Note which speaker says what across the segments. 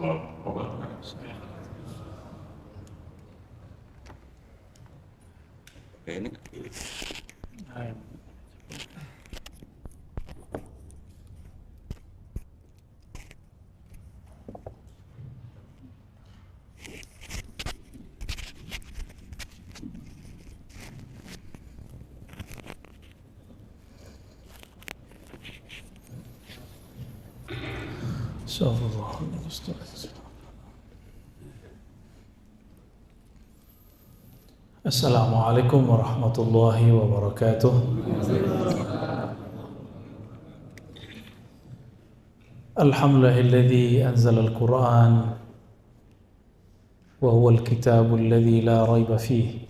Speaker 1: Ini
Speaker 2: Assalamualaikum warahmatullahi wabarakatuh. Alhamdulillahilladzi anzala al-Qur'an wa huwa al-kitabu alladzi la rayba fihi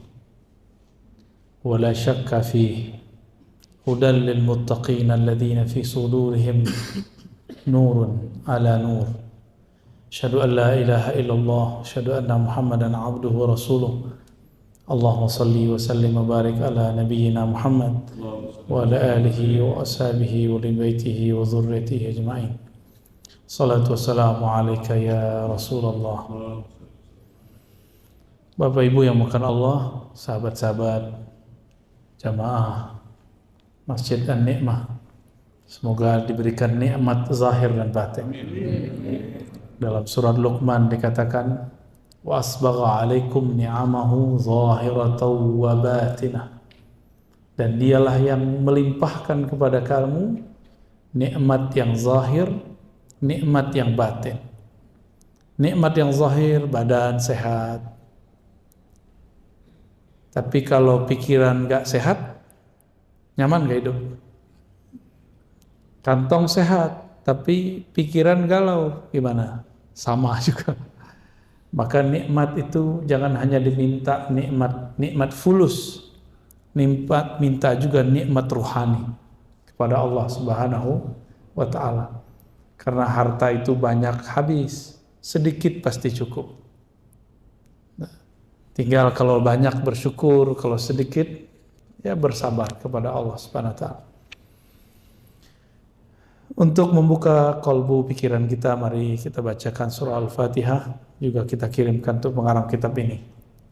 Speaker 2: wa la shakka fihi hudan lil muttaqin alladzina fi sudurihim nurun ala nur. Asyhadu an la ilaha illallah, asyhadu anna Muhammadan abduhu wa rasuluh. Allahumma salli wa sallim wa barik ala nabiyyina Muhammad wa ala alihi wa ashabihi wa li baitihi wa dhurriyyatihi ajma'in. Salatu wassalamu alayka ya Rasulullah. Bapak Ibu yang makan Allah, sahabat-sahabat jamaah Masjid An-Ni'mah, semoga diberikan nikmat zahir dan batin. Dalam surat Luqman dikatakan, wa asbagha alaikum ni'amahu zahiratan wa batinah, dan dialah yang melimpahkan kepada kamu nikmat yang zahir, nikmat yang batin. Nikmat yang zahir, badan sehat, tapi kalau pikiran gak sehat, nyaman gak hidup? Kantong sehat tapi pikiran galau, gimana? Sama juga. Maka nikmat itu jangan hanya diminta nikmat fulus, minta juga nikmat ruhani kepada Allah Subhanahu wa ta'ala. Karena harta itu banyak habis, sedikit pasti cukup. Tinggal kalau banyak bersyukur, kalau sedikit ya bersabar kepada Allah Subhanahu wa ta'ala. Untuk membuka kolbu pikiran kita, mari kita bacakan surah Al-Fatihah. Juga kita kirimkan untuk pengarang kitab ini,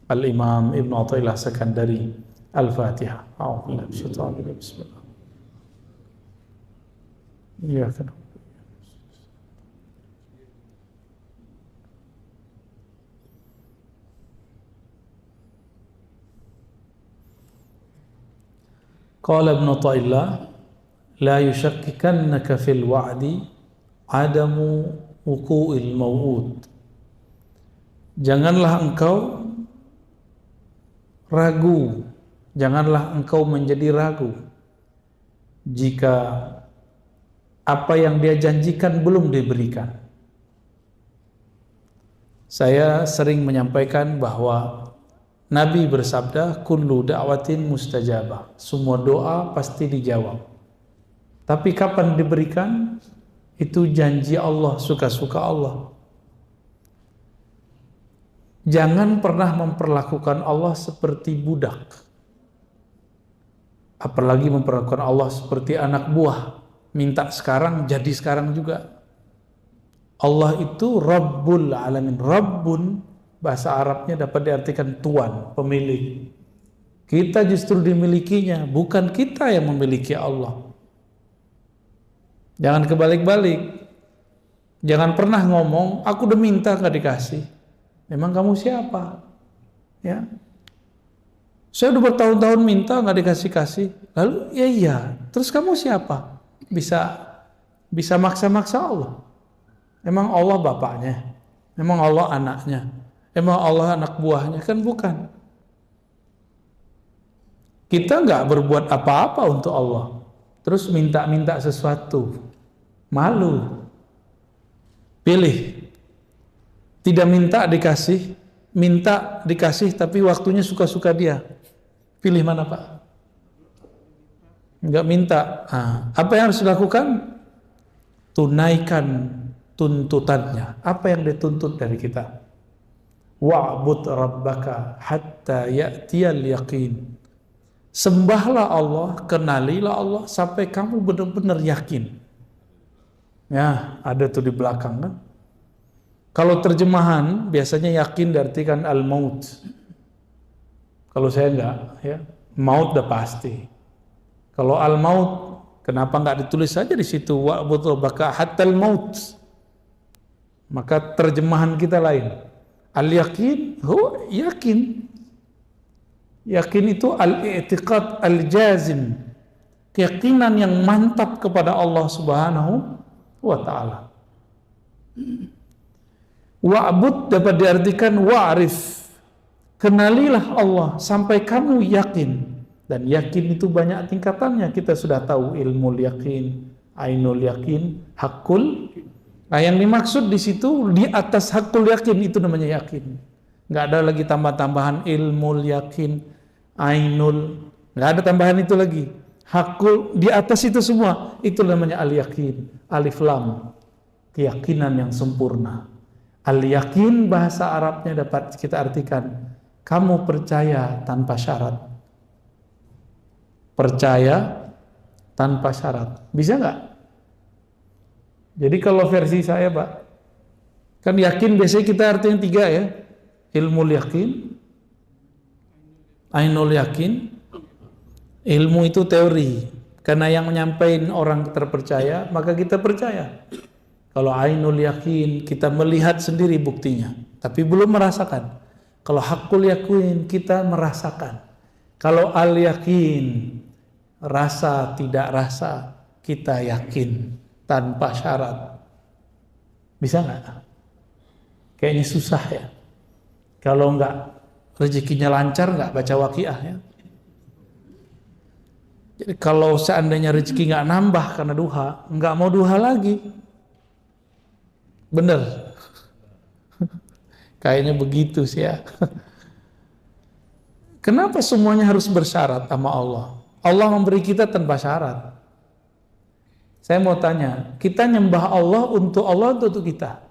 Speaker 2: Al-Imam Ibn Athaillah Sekandari. Al-Fatihah. A'udzubillahi minasyaitonir rajim. Bismillah. Iya kan. Qala Ibn Athaillah, la yushakkikannaka fil wa'di adamu wuqu'il maw'ud. Janganlah engkau ragu, janganlah engkau menjadi ragu jika apa yang dia janjikan belum diberikan. Saya sering menyampaikan bahwa Nabi bersabda, kullu da'watin mustajabah, semua doa pasti dijawab. Tapi kapan diberikan? Itu janji Allah, suka-suka Allah. Jangan pernah memperlakukan Allah seperti budak, apalagi memperlakukan Allah seperti anak buah, minta sekarang jadi sekarang juga. Allah itu Rabbul Alamin. Rabbun bahasa Arabnya dapat diartikan tuan, pemilik. Kita justru dimilikinya, bukan kita yang memiliki Allah. Jangan kebalik-balik. Jangan pernah ngomong, aku udah minta gak dikasih. Memang kamu siapa? Ya, saya udah bertahun-tahun minta nggak dikasih-kasih. Lalu ya iya. Terus kamu siapa? Bisa maksa-maksa Allah. Emang Allah bapaknya? Emang Allah anaknya? Emang Allah anak buahnya? Kan bukan. Kita nggak berbuat apa-apa untuk Allah. Terus minta-minta sesuatu. Malu. Pilih. Tidak minta dikasih, minta dikasih tapi waktunya suka-suka dia. Pilih mana Pak? Enggak minta. Apa yang harus dilakukan? Tunaikan tuntutannya. Apa yang dituntut dari kita? Wa'bud rabbaka hatta ya'tiyal yaqin. Sembahlah Allah, kenalilah Allah sampai kamu benar-benar yakin. Ya, ada tuh di belakang kan? Kalau terjemahan biasanya yakin diartikan al-maut. Kalau saya enggak, ya. Maut udah pasti. Kalau al-maut, kenapa enggak ditulis saja di situ wa'bud rabbaka hattal maut? Maka terjemahan kita lain. Al-yakin, yakin. Yakin itu al-i'tiqad al-jazim. Keyakinan yang mantap kepada Allah Subhanahu wa ta'ala. Wa'bud dapat diartikan wa'rif. Kenalilah Allah sampai kamu yakin. Dan yakin itu banyak tingkatannya. Kita sudah tahu ilmu yakin, ainul yakin, hakul. Nah, yang dimaksud di situ di atas hakul yakin itu namanya yakin. Nggak ada lagi tambah-tambahan ilmu yakin, ainul. Nggak ada tambahan itu lagi. Hakul di atas itu semua itu namanya al-yakin. Alif lam, keyakinan yang sempurna. Al-yakin bahasa Arabnya dapat kita artikan kamu percaya tanpa syarat. Percaya tanpa syarat. Bisa nggak? Jadi kalau versi saya, Pak, kan yakin biasanya kita artinya 3 ya. Ilmu yakin, ainul yakin. Ilmu itu teori. Karena yang menyampaikan orang terpercaya, maka kita percaya. Kalau ainul yakin, kita melihat sendiri buktinya, tapi belum merasakan. Kalau hakul yakin, kita merasakan. Kalau al yakin, rasa tidak rasa, kita yakin tanpa syarat. Bisa nggak? Kayaknya susah ya. Kalau nggak rezekinya lancar, nggak baca waqiah ya. Jadi kalau seandainya rezeki nggak nambah karena duha, nggak mau duha lagi. Bener. Kayaknya begitu sih ya. Kenapa semuanya harus bersyarat sama Allah? Allah memberi kita tanpa syarat. Saya mau tanya, kita nyembah Allah untuk untuk kita?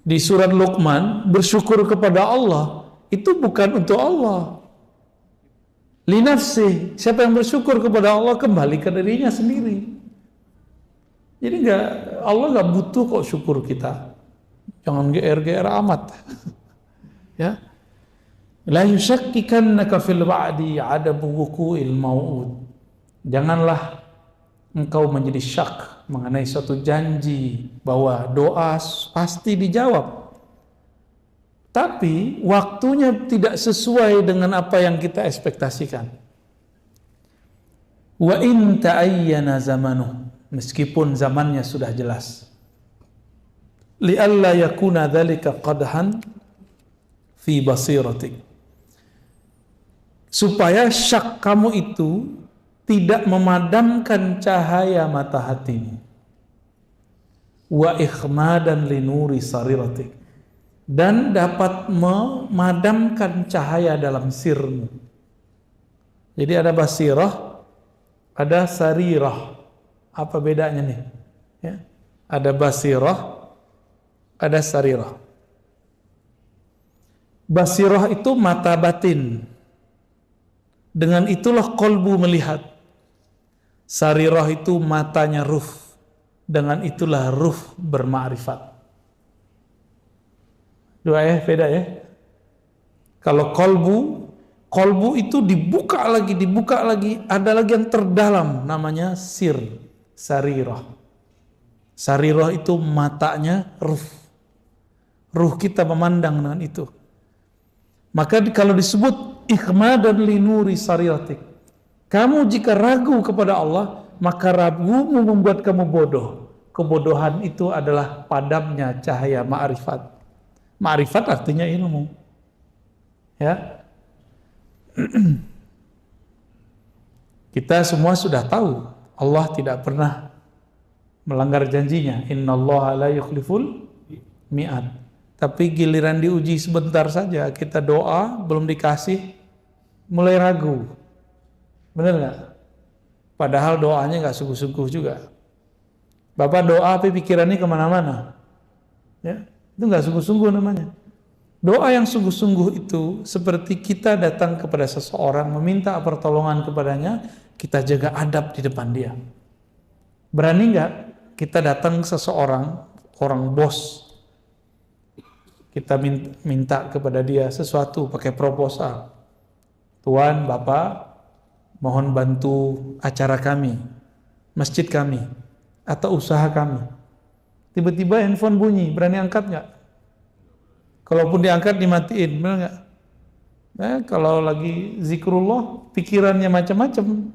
Speaker 2: Di surat Luqman, bersyukur kepada Allah itu bukan untuk Allah. Linafsi, siapa yang bersyukur kepada Allah kembali ke dirinya sendiri. Jadi Allah nggak butuh kok syukur kita. Jangan GR amat. Ya. La yushakkikannaka fil wa'di 'adabu wuqu'il mau'ud. Janganlah engkau menjadi syak mengenai suatu janji bahwa doa pasti dijawab. Tapi waktunya tidak sesuai dengan apa yang kita ekspektasikan. Wa in ta'ayyana zamanuh. Meskipun zamannya sudah jelas. Li'alla yakuna dzalika qadhan fi basiratik. Supaya syak kamu itu tidak memadamkan cahaya mata hatimu. Wa ikhmadan li nuri sariratik. Dan dapat memadamkan cahaya dalam sirmu. Jadi ada basirah, ada sarirah. Apa bedanya nih? Ya. Ada basirah, ada sarirah. Basirah itu mata batin. Dengan itulah qalbu melihat. Sarirah itu matanya ruh. Dengan itulah ruh bermakrifat. Dua ya, beda ya. Kalau qalbu itu dibuka lagi, ada lagi yang terdalam namanya sir. Sarirah. Sarirah itu matanya ruh. Ruh kita memandang dengan itu. Maka kalau disebut ikhmadan li nuri sariratik. Kamu jika ragu kepada Allah, maka ragumu membuat kamu bodoh. Kebodohan itu adalah padamnya cahaya ma'rifat. Ma'rifat artinya ilmu. Ya. Kita semua sudah tahu Allah tidak pernah melanggar janjinya. Innallaha la yukhliful mi'ad. Tapi giliran diuji sebentar saja, kita doa belum dikasih, mulai ragu. Benar nggak? Padahal doanya nggak sungguh-sungguh juga. Bapak doa tapi pikirannya kemana-mana. Ya, itu nggak sungguh-sungguh namanya. Doa yang sungguh-sungguh itu seperti kita datang kepada seseorang, meminta pertolongan kepadanya, kita jaga adab di depan dia. Berani nggak kita datang seseorang, orang bos, kita minta kepada dia sesuatu pakai proposal. Tuan, Bapak, mohon bantu acara kami, masjid kami, atau usaha kami. Tiba-tiba handphone bunyi, berani angkat nggak? Kalaupun diangkat dimatiin, benar nggak? Kalau lagi zikrullah, pikirannya macam-macam,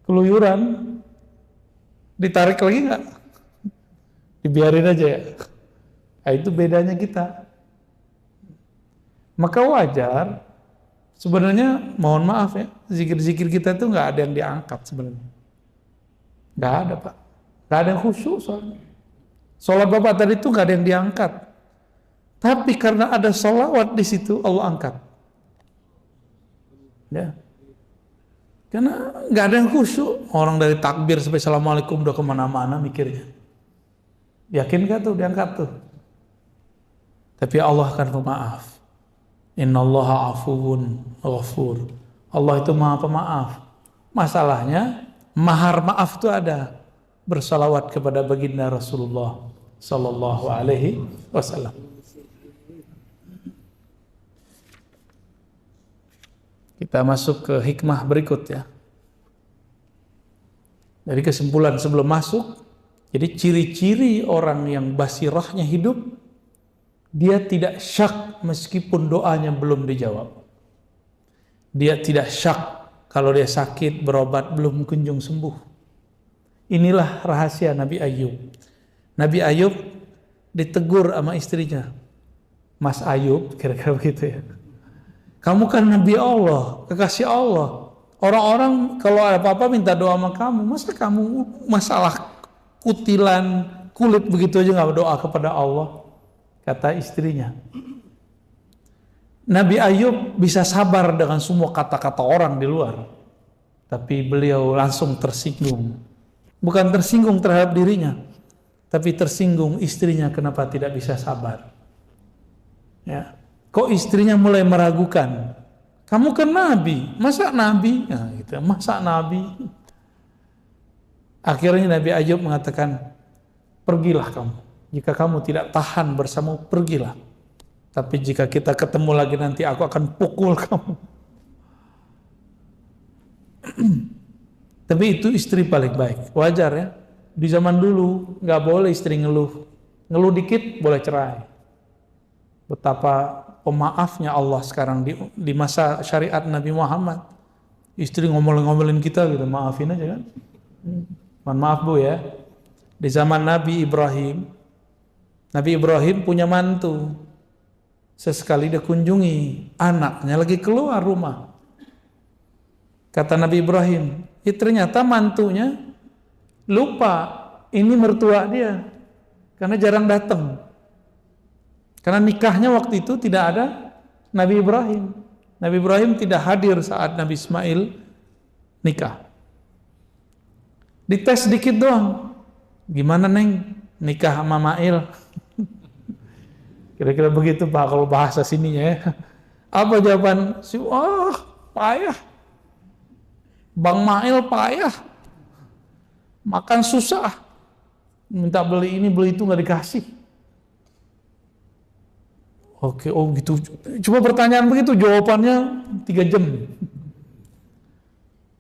Speaker 2: keluyuran, ditarik lagi nggak? Dibiarin aja ya. Nah, itu bedanya kita. Maka wajar, sebenarnya mohon maaf ya, zikir-zikir kita itu nggak ada yang diangkat sebenarnya. Nggak ada Pak. Nggak ada yang khusyuk soalnya. Sholat Bapak tadi itu nggak ada yang diangkat. Tapi karena ada sholawat di situ, Allah angkat. Ya. Karena nggak ada yang khusyuk. Orang dari takbir sampai assalamualaikum udah kemana-mana mikirnya. Yakin gak tuh diangkat tuh? Tapi Allah akan pemaaf. Innallaha afuwun ghafur. Allah itu maha pemaaf. Masalahnya mahar maaf itu ada. Bersalawat kepada baginda Rasulullah sallallahu alaihi wasallam. Kita masuk ke hikmah berikut ya. Dari kesimpulan sebelum masuk, jadi ciri-ciri orang yang basirahnya hidup, dia tidak syak meskipun doanya belum dijawab. Dia tidak syak kalau dia sakit berobat belum kunjung sembuh. Inilah rahasia Nabi Ayub. Nabi Ayub ditegur sama istrinya. Mas Ayub, kira-kira begitu ya. Kamu kan Nabi Allah, kekasih Allah. Orang-orang kalau ada apa-apa minta doa sama kamu. Masa kamu masalah kutilan kulit begitu aja gak berdoa kepada Allah? Kata istrinya. Nabi Ayub bisa sabar dengan semua kata-kata orang di luar. Tapi beliau langsung tersinggung. Bukan tersinggung terhadap dirinya, tapi tersinggung istrinya kenapa tidak bisa sabar. Ya. Kok istrinya mulai meragukan? Kamu kan Nabi, masa Nabi? Nah, gitu. Masa Nabi? Akhirnya Nabi Ayub mengatakan, pergilah kamu. Jika kamu tidak tahan bersamaku, pergilah. Tapi jika kita ketemu lagi nanti aku akan pukul kamu. Tapi itu istri paling baik. Wajar ya. Di zaman dulu nggak boleh istri ngeluh. Ngeluh dikit boleh cerai. Betapa pemaafnya Allah sekarang di masa syariat Nabi Muhammad. Istri ngomel-ngomelin kita gitu, maafin aja kan. Mohon maaf Bu ya. Di zaman Nabi Ibrahim punya mantu. Sesekali dia kunjungi anaknya lagi keluar rumah. Kata Nabi Ibrahim, ternyata mantunya lupa ini mertua dia karena jarang datang. Karena nikahnya waktu itu tidak ada Nabi Ibrahim. Nabi Ibrahim tidak hadir saat Nabi Ismail nikah. Dites sedikit doang. Gimana Neng nikah sama Mail? Kira-kira begitu Pak kalau bahasa sininya ya. Apa jawaban? Payah. Bang Mail payah. Makan susah. Minta beli ini beli itu nggak dikasih. Oke, oh gitu. Cuma pertanyaan begitu, jawabannya 3 jam.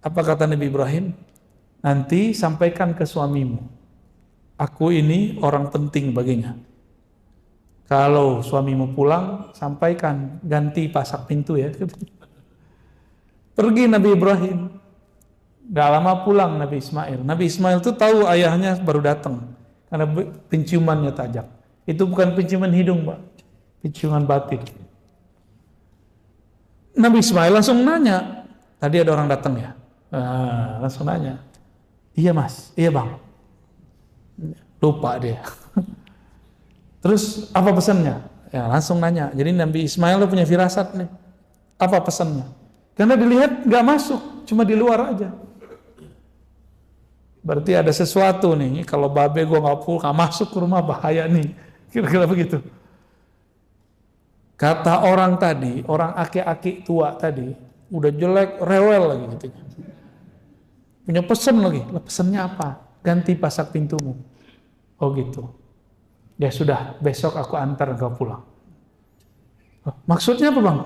Speaker 2: Apa kata Nabi Ibrahim? Nanti sampaikan ke suamimu. Aku ini orang penting baginya. Kalau suamimu pulang, sampaikan ganti pasak pintu ya. Pergi Nabi Ibrahim. Gak lama pulang Nabi Ismail. Nabi Ismail itu tahu ayahnya baru datang karena penciumannya tajam. Itu bukan penciuman hidung, Pak. Penciuman batin. Nabi Ismail langsung nanya, tadi ada orang datang ya? Langsung nanya, iya Mas, iya Bang. Lupa dia. Terus apa pesannya? Ya langsung nanya. Jadi Nabi Ismail punya firasat nih. Apa pesannya? Karena dilihat gak masuk, cuma di luar aja. Berarti ada sesuatu nih. Kalau babe gue gak masuk ke rumah bahaya nih. Kira-kira begitu. Kata orang tadi, orang aki-aki tua tadi, udah jelek, rewel lagi gitu. Punya pesan lagi. Pesannya apa? Ganti pasak pintumu. Oh gitu. Ya sudah, besok aku antar engkau pulang. Maksudnya apa bang?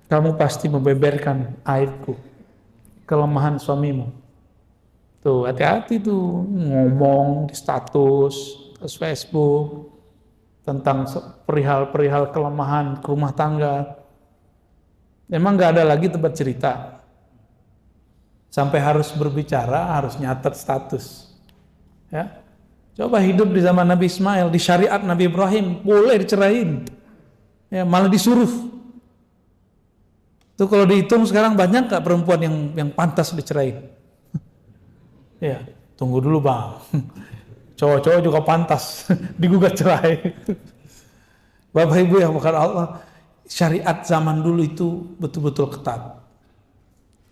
Speaker 2: Kamu pasti membeberkan aibku, kelemahan suamimu. Tuh hati-hati tuh ngomong di status Facebook tentang perihal-perihal kelemahan rumah tangga. Emang nggak ada lagi tempat cerita. Sampai harus berbicara, harus nyatet status. Ya, coba hidup di zaman Nabi Ismail, di syariat Nabi Ibrahim, boleh dicerain. Ya, malah disuruh. Tuh kalau dihitung sekarang banyak nggak perempuan yang pantas dicerain? Ya, tunggu dulu bang. Cowok-cowok juga pantas digugat cerai. Bapak Ibu yang bukan Allah, syariat zaman dulu itu betul-betul ketat.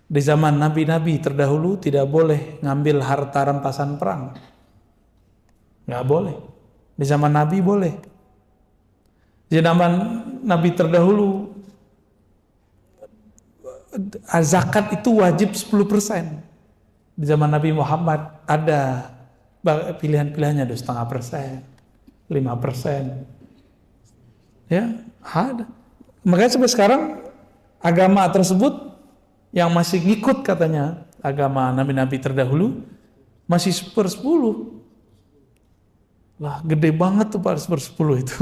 Speaker 2: Di zaman nabi-nabi terdahulu tidak boleh ngambil harta rampasan perang. Nggak boleh. Di zaman nabi boleh. Di zaman nabi terdahulu zakat itu wajib 10%. Di zaman Nabi Muhammad ada pilihan-pilihannya 2,5%, 5%. Ya, ada. Makanya sampai sekarang agama tersebut yang masih ngikut katanya agama nabi-nabi terdahulu masih 1/10. Lah gede banget tuh Pak 1/10 itu.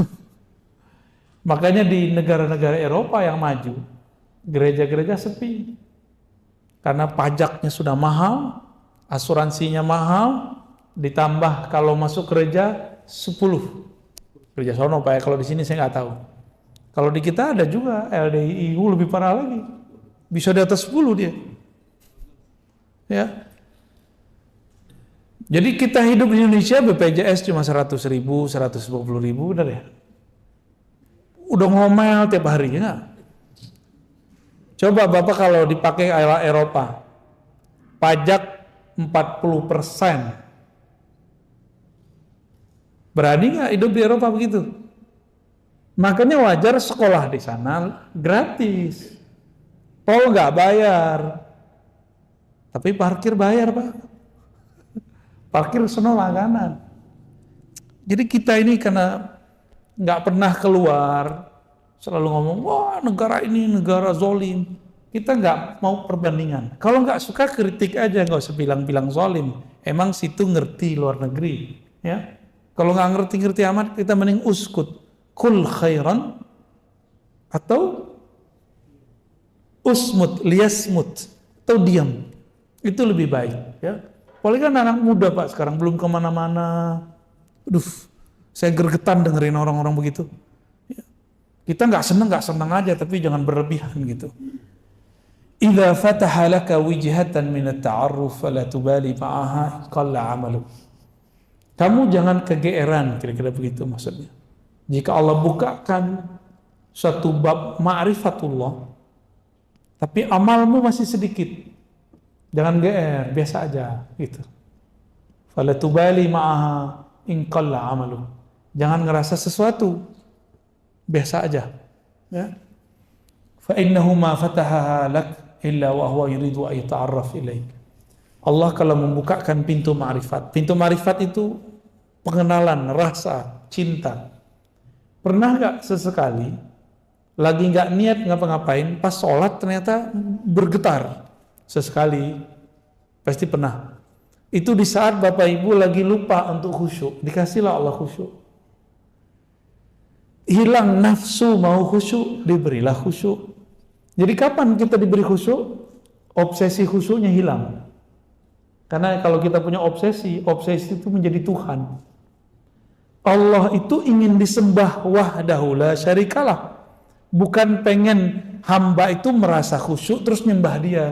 Speaker 2: Makanya di negara-negara Eropa yang maju, gereja-gereja sepi. Karena pajaknya sudah mahal, asuransinya mahal, ditambah kalau masuk gereja 10. Gereja sono Pak ya, kalau di sini saya nggak tahu. Kalau di kita ada juga LDIU lebih parah lagi. Bisa di atas 10 dia. Ya. Jadi kita hidup di Indonesia BPJS cuma 100.000, 150.000 udah deh. Udah ngomel tiap hari ya. Coba Bapak kalau dipakai Eropa, pajak 40%. Berani nggak hidup di Eropa begitu? Makanya wajar sekolah di sana gratis. Tol nggak bayar. Tapi parkir bayar Pak. Parkir sono langganan. Jadi kita ini karena nggak pernah keluar, selalu ngomong, wah negara ini negara zolim. Kita nggak mau perbandingan. Kalau nggak suka kritik aja, nggak usah bilang-bilang zolim. Emang situ ngerti luar negeri, ya. Kalau nggak ngerti-ngerti amat, kita mending uskut, kul khairan atau usmut, liasmut, atau diam. Itu lebih baik, ya. Apalagi kan anak muda Pak sekarang belum kemana-mana. Aduh, saya gergetan dengerin orang-orang begitu. Kita nggak seneng aja, tapi jangan berlebihan gitu. Idza fataha laka wijhatan min at-ta'arruf fala tubali ma'aha qalla 'amalu. Kamu jangan kegeeran, kira-kira begitu maksudnya. Jika Allah bukakan suatu bab ma'rifatullah, tapi amalmu masih sedikit, jangan geer, biasa aja gitu. Fala tubali ma'aha in qalla 'amalu. Jangan ngerasa sesuatu, biasa aja, ya. Fa innahu ma fatahaha lak illa wa huwa yuridu an yata'arraf ilaik. Allah kalau membukakan pintu ma'rifat. Pintu ma'rifat itu pengenalan, rasa, cinta. Pernah gak sesekali lagi gak niat ngapa-ngapain, pas sholat ternyata bergetar? Sesekali, pasti pernah. Itu di saat Bapak Ibu lagi lupa untuk khusyuk, dikasihlah Allah khusyuk. Hilang nafsu mau khusyuk, diberilah khusyuk. Jadi kapan kita diberi khusyuk? Obsesi khusyuknya hilang. Karena kalau kita punya obsesi, obsesi itu menjadi Tuhan. Allah itu ingin disembah wahdahu la syarikalah. Bukan pengen hamba itu merasa khusyuk terus nyembah dia.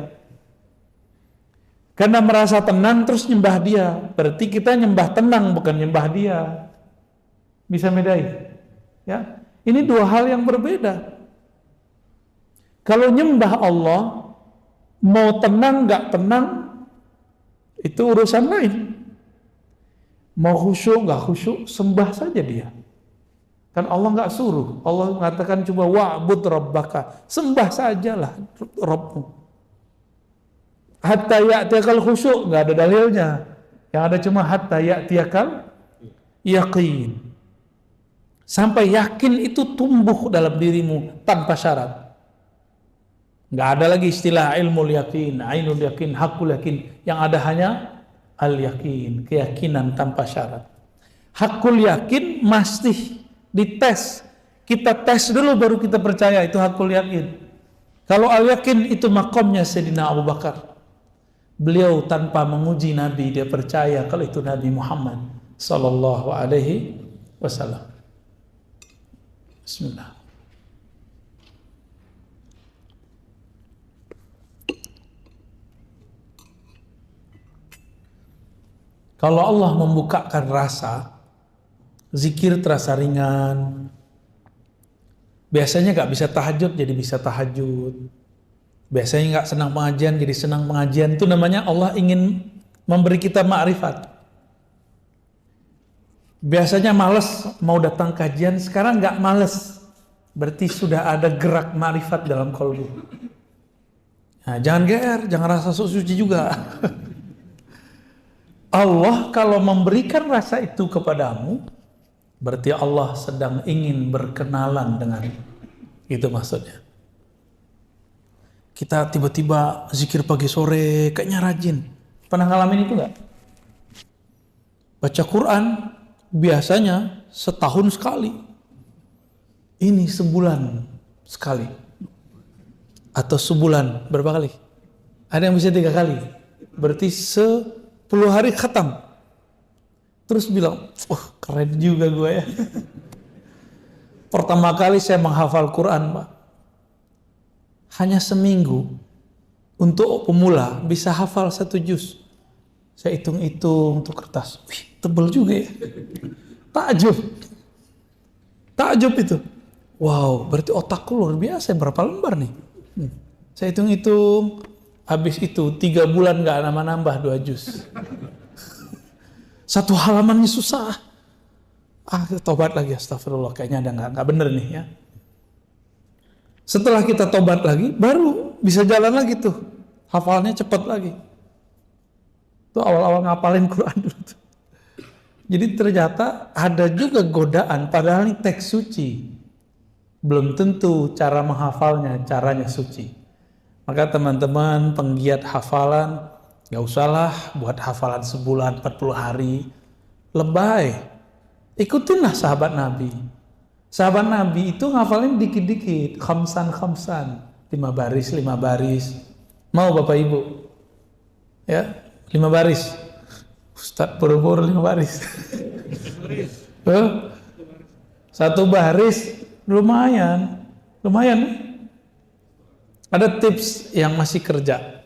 Speaker 2: Karena merasa tenang terus nyembah dia. Berarti kita nyembah tenang bukan nyembah dia. Bisa bedain? Ya, ini dua hal yang berbeda. Kalau nyembah Allah, mau tenang nggak tenang, itu urusan lain. Mau khusyuk nggak khusyuk, sembah saja dia. Kan Allah nggak suruh. Allah mengatakan coba wa'bud rabbaka, sembah sajalah Rabbmu. Hatta ya'tiyakal khusyuk, nggak ada dalilnya. Yang ada cuma hatta ya'tiyakal Yakin. Sampai yakin itu tumbuh dalam dirimu tanpa syarat. Nggak ada lagi istilah ilmu yakin, ainul yakin, hakul yakin. Yang ada hanya al-yakin, keyakinan tanpa syarat. Hakul yakin masih dites. Kita tes dulu baru kita percaya itu hakul yakin. Kalau al-yakin itu makomnya Sayyidina Abu Bakar. Beliau tanpa menguji Nabi, dia percaya kalau itu Nabi Muhammad sallallahu alaihi wasallam. Bismillah. Kalau Allah membukakan rasa, zikir terasa ringan. Biasanya gak bisa tahajud jadi bisa tahajud. Biasanya gak senang pengajian jadi senang pengajian. Itu namanya Allah ingin memberi kita ma'rifat. Biasanya males mau datang kajian, sekarang gak males. Berarti sudah ada gerak ma'rifat dalam qalbu. Nah, jangan GR, jangan rasa sok suci juga. Allah kalau memberikan rasa itu kepadamu, berarti Allah sedang ingin berkenalan dengan itu maksudnya. Kita tiba-tiba zikir pagi sore, kayaknya rajin. Pernah ngalamin itu nggak? Baca Quran biasanya setahun sekali. Ini sebulan sekali. Atau sebulan berapa kali? Ada yang bisa 3 kali. Berarti 10 hari khatam. Terus bilang, keren juga gue ya. Pertama kali saya menghafal Quran, Pak. Hanya seminggu. Untuk pemula bisa hafal 1 juz. Saya hitung-hitung untuk kertas. Wih, tebel juga ya. Takjub. Takjub itu. Wow, berarti otakku luar biasa. Berapa lembar nih? Saya hitung-hitung. Habis itu 3 bulan gak nambah 2 juz. 1 halamannya susah. Tobat lagi, astagfirullah. Kayaknya ada gak bener nih ya. Setelah kita tobat lagi, baru bisa jalan lagi tuh. Hafalnya cepat lagi. Tuh awal-awal ngapalin Quran dulu tuh. Jadi ternyata ada juga godaan, padahal ini teks suci. Belum tentu cara menghafalnya, caranya suci. Maka teman-teman penggiat hafalan, gak usahlah buat hafalan sebulan, 40 hari. Lebay. Ikutinlah sahabat Nabi. Sahabat Nabi itu ngafalin dikit-dikit, khamsan, 5 baris. Mau Bapak Ibu? Ya, 5 baris. Ustadz buru-buru 5 baris. 1 baris lumayan. Ada tips yang masih kerja.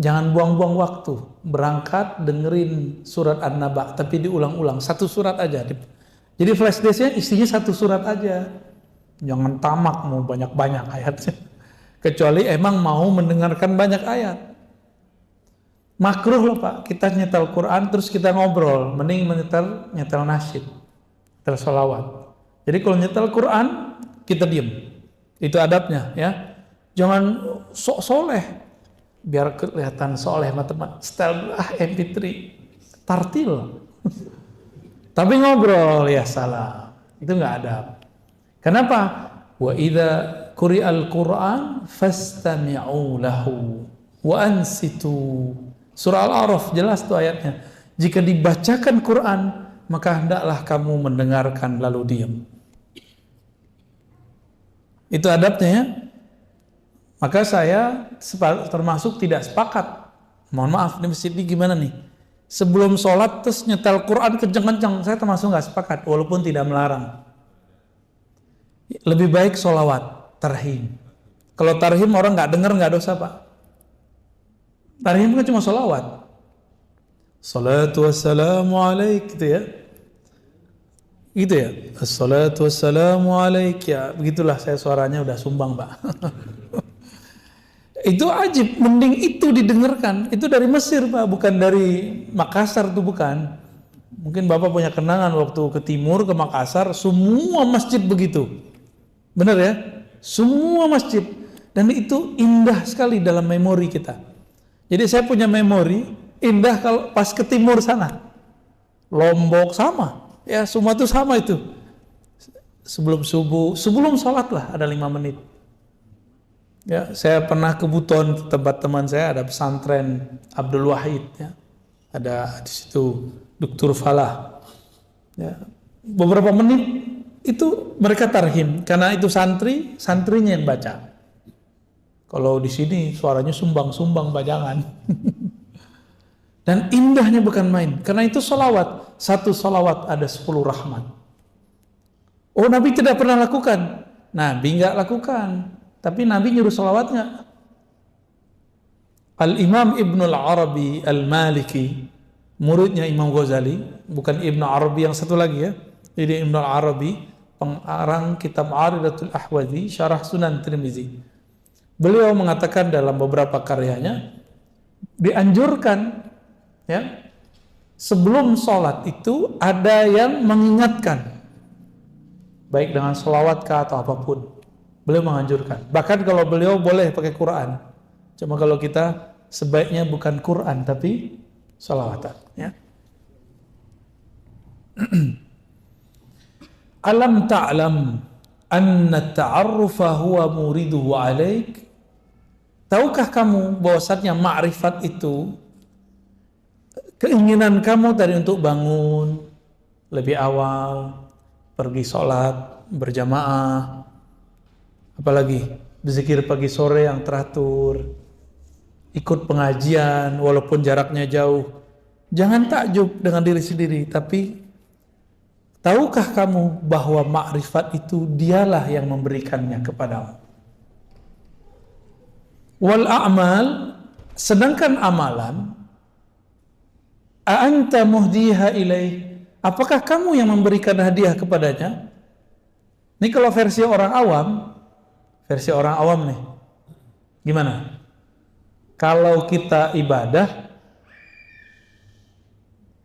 Speaker 2: Jangan buang-buang waktu. Berangkat dengerin surat An-Naba, tapi diulang-ulang. 1 surat aja. Jadi flash disk-nya isinya 1 surat aja. Jangan tamak mau banyak-banyak ayatnya. Kecuali emang mau mendengarkan banyak ayat. Makruh loh Pak, kita nyetel Quran terus kita ngobrol. Mending nyetel nasyid, nyetel sholawat. Jadi kalau nyetel Quran, kita diem. Itu adabnya ya. Jangan sok soleh. Biar kelihatan soleh teman-teman. Setel MP3, tartil. Tapi ngobrol ya salah. Itu nggak adab. Kenapa? Wa idza quri'al Qur'an fastami'u lahu wa ansitu. Surah Al-A'raf jelas tuh ayatnya. Jika dibacakan Quran, maka hendaklah kamu mendengarkan lalu diam. Itu adabnya ya. Maka saya termasuk tidak sepakat. Mohon maaf, di masjid ini gimana nih? Sebelum sholat terus nyetel Quran kenceng-kenceng, saya termasuk nggak sepakat, walaupun tidak melarang. Lebih baik sholawat, tarhim. Kalau tarhim orang nggak dengar nggak dosa Pak. Tarhim kan cuma sholawat. Salatu wassalamu alaik gitu ya. Gitu ya. Assalatu wassalamu alaik ya. Begitulah saya suaranya udah sumbang Pak. Itu ajib, mending itu didengarkan. Itu dari Mesir Pak, bukan dari Makassar tuh bukan. Mungkin Bapak punya kenangan waktu ke timur, ke Makassar, semua masjid begitu. Benar ya? Semua masjid. Dan itu indah sekali dalam memori kita. Jadi saya punya memori indah kalau pas ke timur sana. Lombok sama. Ya semua itu sama itu. Sebelum subuh, sebelum sholat lah ada 5 menit. Ya, saya pernah ke Buton, tempat teman saya ada pesantren Abdul Wahid. Ya. Ada di situ Dr. Falah. Ya. Beberapa menit itu mereka tarhim karena itu santrinya yang baca. Kalau di sini suaranya sumbang bajangan. Dan indahnya bukan main. Karena itu sholawat, satu sholawat ada 10 rahmat. Oh, Nabi tidak pernah lakukan. Nabi nggak lakukan, tapi Nabi nyuruh sholawat nggak? Al-Imam Ibnu Al-Arabi Al-Maliki, muridnya Imam Ghazali, bukan Ibnu Arabi yang satu lagi ya. Jadi Ibnu Arabi, pengarang kitab Aridatul Ahwazi, Syarah Sunan Tirmizi. Beliau mengatakan dalam beberapa karyanya, dianjurkan ya, sebelum sholat itu ada yang mengingatkan, baik dengan sholawat kah atau apapun. Beliau menganjurkan. Bahkan kalau beliau boleh pakai Quran. Cuma kalau kita sebaiknya bukan Quran tapi sholawatan. Ya. Alam ta'lam anna ta'arrufa huwa muriduhu alaik. Tahukah kamu bahwasanya ma'rifat itu keinginan kamu tadi untuk bangun lebih awal, pergi sholat berjamaah, apalagi berzikir pagi sore yang teratur, ikut pengajian walaupun jaraknya jauh. Jangan takjub dengan diri sendiri, tapi tahukah kamu bahwa makrifat itu dialah yang memberikannya kepadamu. Wal a'mal, sedangkan amalan, a'anta muhdiha ilaih, apakah kamu yang memberikan hadiah kepadanya? Ini kalau versi orang awam nih. Gimana? Kalau kita ibadah,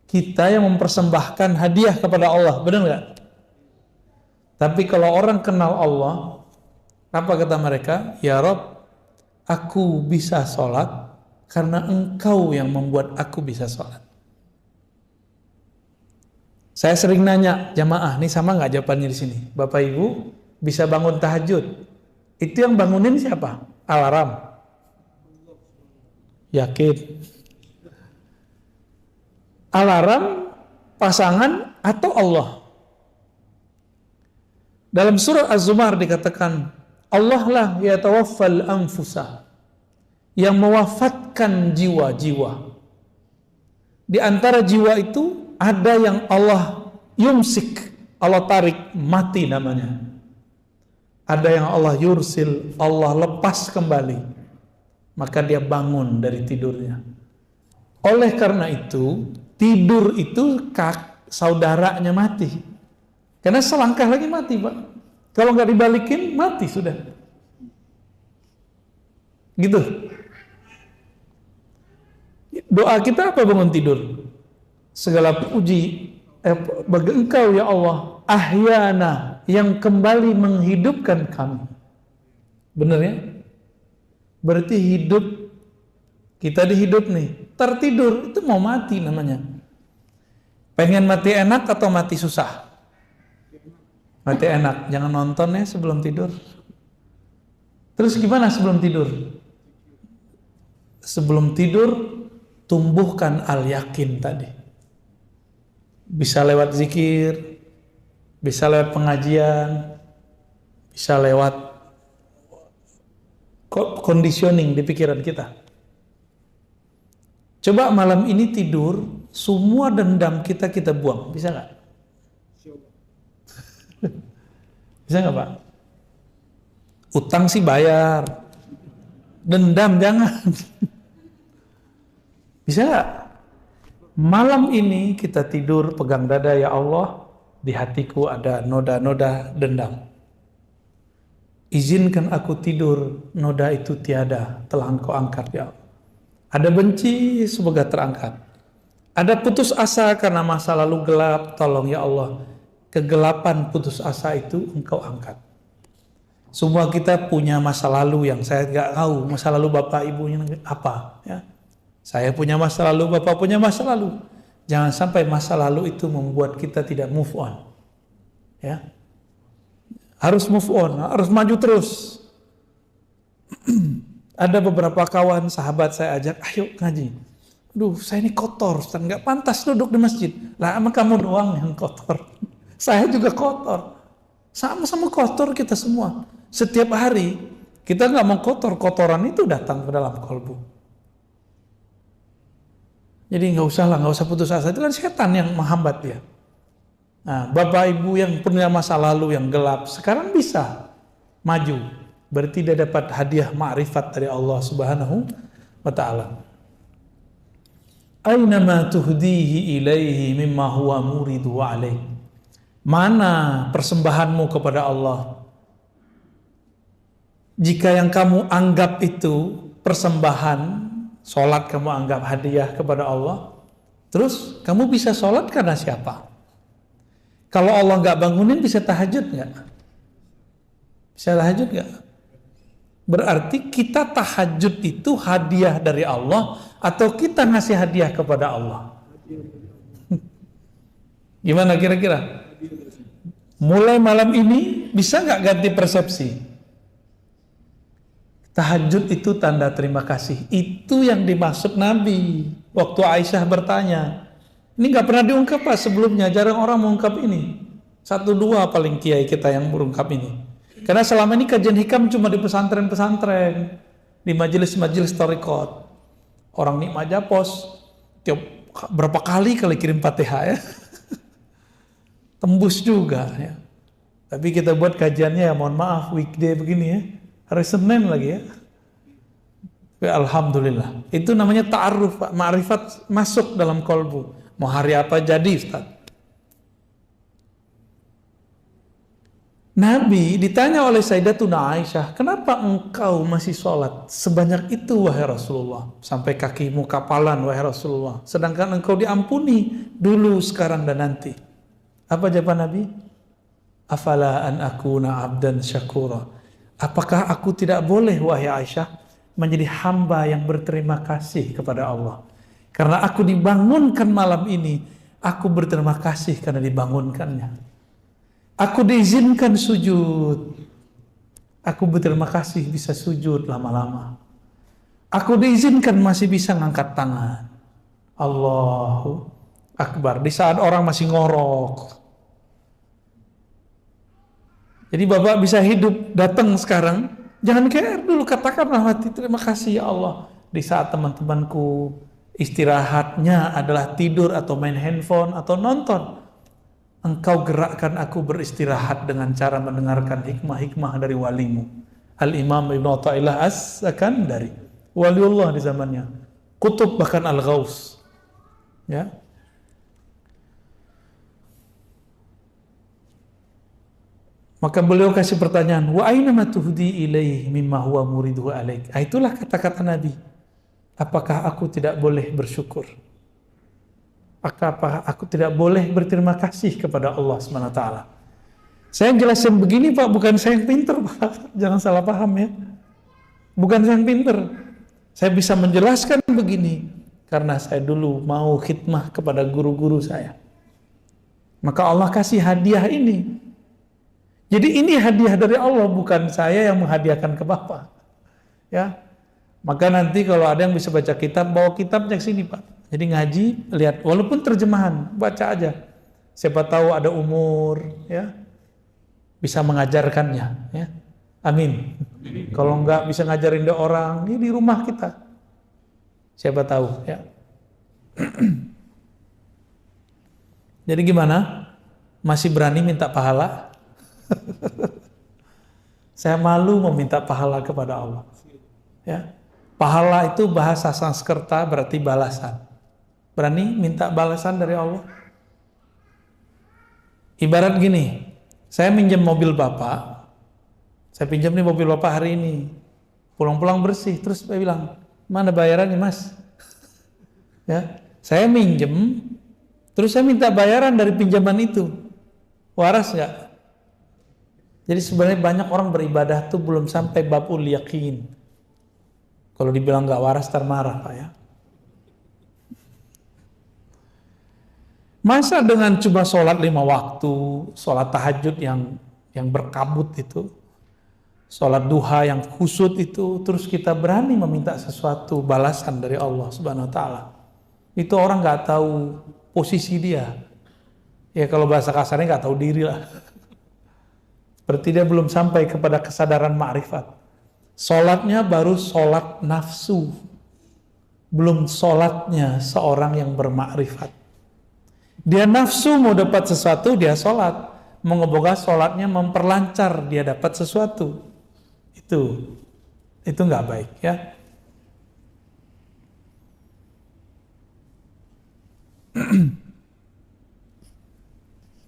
Speaker 2: kita yang mempersembahkan hadiah kepada Allah, benar nggak? Tapi kalau orang kenal Allah, apa kata mereka? Ya Rob, aku bisa sholat karena Engkau yang membuat aku bisa sholat. Saya sering nanya jamaah, nih sama nggak jawabannya di sini? Bapak Ibu bisa bangun tahajud, itu yang bangunin siapa? Alarm? Yakin? Alarm, pasangan, atau Allah? Dalam surah Az-Zumar dikatakan, Allah lah yatawaffal anfusa, yang mewafatkan jiwa-jiwa. Di antara jiwa itu ada yang Allah yumsik, Allah tarik, mati namanya. Ada yang Allah yursil, Allah lepas kembali, maka dia bangun dari tidurnya. Oleh karena itu, tidur itu saudaranya mati. Karena selangkah lagi mati, Pak. Kalau nggak dibalikin, mati sudah. Gitu. Doa kita apa bangun tidur? Segala puji bagi Engkau ya Allah, ahyana, yang kembali menghidupkan kami. Benar ya? Berarti hidup, kita dihidup nih. Tertidur itu mau mati namanya. Pengen mati enak atau mati susah? Mati enak. Jangan nonton ya sebelum tidur. Terus gimana sebelum tidur? Sebelum tidur tumbuhkan al-yakin tadi. Bisa lewat zikir, bisa lewat pengajian, bisa lewat conditioning di pikiran kita. Coba malam ini tidur, semua dendam kita buang, bisa nggak? Bisa nggak Pak? Utang sih bayar, dendam jangan. Bisa nggak? Malam ini kita tidur pegang dada, ya Allah, di hatiku ada noda-noda dendam. Izinkan aku tidur, noda itu tiada, telah Engkau angkat ya Allah. Ada benci, semoga terangkat. Ada putus asa karena masa lalu gelap, tolong ya Allah, kegelapan putus asa itu Engkau angkat. Semua kita punya masa lalu yang saya nggak tahu, masa lalu bapak ibunya apa ya. Saya punya masa lalu, bapak punya masa lalu. Jangan sampai masa lalu itu membuat kita tidak move on. Ya. Harus move on, harus maju terus. Ada beberapa kawan sahabat saya ajak, ayo ngaji. Duh, saya ini kotor, Ustaz, nggak pantas duduk di masjid. Lah, emang kamu doang yang kotor. Saya juga kotor. Sama-sama kotor kita semua. Setiap hari kita nggak mau kotor, kotoran itu datang ke dalam kalbu. Jadi nggak usah putus asa. Itu kan setan yang menghambat dia. Nah, bapak ibu yang punya masa lalu yang gelap, sekarang bisa maju. Berarti dia dapat hadiah ma'rifat dari Allah Subhanahu wa ta'ala. Aynama tuhdihi ilaihi mimma huwa muridu alaih. Mana persembahanmu kepada Allah? Jika yang kamu anggap itu persembahan, sholat kamu anggap hadiah kepada Allah, terus kamu bisa sholat karena siapa? Kalau Allah nggak bangunin, bisa tahajud nggak? Bisa tahajud nggak? Berarti kita tahajud itu hadiah dari Allah atau kita ngasih hadiah kepada Allah? Gimana kira-kira? Mulai malam ini bisa nggak ganti persepsi? Tahajud itu tanda terima kasih. Itu yang dimaksud Nabi waktu Aisyah bertanya. Ini nggak pernah diungkap Pak sebelumnya, jarang orang mengungkap ini. 1-2 paling kiai kita yang mengungkap ini. Karena selama ini kajian hikam cuma di pesantren-pesantren, di majelis-majelis thariqat. Orang nikmat japos, tiap berapa kali kirim Fatihah ya. Tembus juga ya. Tapi kita buat kajiannya ya mohon maaf weekday begini ya. Hari Senin lagi ya. Tapi alhamdulillah. Itu namanya ta'aruf, Pak. Ma'rifat masuk dalam kolbu. Mau hari apa jadi Ustaz. Nabi ditanya oleh Sayyidatuna Aisyah, kenapa engkau masih sholat sebanyak itu wahai Rasulullah? Sampai kakimu kapalan wahai Rasulullah. Sedangkan engkau diampuni dulu, sekarang dan nanti. Apa jawaban Nabi? Afala an akuna abdan syakura. Apakah aku tidak boleh wahai Aisyah menjadi hamba yang berterima kasih kepada Allah? Karena aku dibangunkan malam ini, aku berterima kasih karena dibangunkannya. Aku diizinkan sujud. Aku berterima kasih bisa sujud lama-lama. Aku diizinkan masih bisa ngangkat tangan. Allahu Akbar. Di saat orang masih ngorok. Jadi Bapak bisa hidup datang sekarang. Jangan care dulu, katakanlah hati terima kasih ya Allah. Di saat teman-temanku istirahatnya adalah tidur atau main handphone atau nonton. Engkau gerakkan aku beristirahat dengan cara mendengarkan hikmah-hikmah dari walimu. Al-Imam Ibn Athaillah As-Sakandari. Waliullah di zamannya. Kutub bahkan Al-Ghaus. Ya. Maka beliau kasih pertanyaan. Wa aina ma tuhdi ilaih mimma huwa muriduhu alaik. Itulah kata-kata Nabi. Apakah aku tidak boleh bersyukur? Apakah aku tidak boleh berterima kasih kepada Allah SWT? Saya jelasin begini Pak, bukan saya yang pinter Pak. Jangan salah paham ya. Bukan saya yang pinter. Saya bisa menjelaskan begini karena saya dulu mau khidmah kepada guru-guru saya. Maka Allah kasih hadiah ini. Jadi ini hadiah dari Allah, bukan saya yang menghadiahkan ke Bapak. Ya. Maka nanti kalau ada yang bisa baca kitab, bawa kitabnya ke sini Pak. Jadi ngaji, lihat, walaupun terjemahan, baca aja. Siapa tahu ada umur, ya, bisa mengajarkannya, ya. Amin. Kalau enggak bisa ngajarin dia orang, ini di rumah kita. Siapa tahu, ya. Jadi gimana? Masih berani minta pahala? Saya malu meminta pahala kepada Allah. Ya. Pahala itu bahasa Sanskerta berarti balasan. Berani minta balasan dari Allah? Ibarat gini, saya minjem mobil Bapak, saya pinjam nih mobil Bapak hari ini, pulang-pulang bersih, terus saya bilang, mana bayarannya Mas? Ya, saya minjem, terus saya minta bayaran dari pinjaman itu, waras nggak? Jadi sebenarnya banyak orang beribadah tuh belum sampai babul yakin. Kalau dibilang nggak waras termarah Pak ya. Masa dengan cuma sholat 5 waktu, sholat tahajud yang berkabut itu, sholat duha yang khusyuk itu, terus kita berani meminta sesuatu balasan dari Allah Subhanahu Wa Taala. Itu orang nggak tahu posisi dia. Ya kalau bahasa kasarnya nggak tahu diri lah. Berarti dia belum sampai kepada kesadaran ma'rifat. Sholatnya baru sholat nafsu, belum sholatnya seorang yang bermakrifat. Dia nafsu mau dapat sesuatu, dia sholat. Mengoboga sholatnya memperlancar dia dapat sesuatu. Itu nggak baik ya.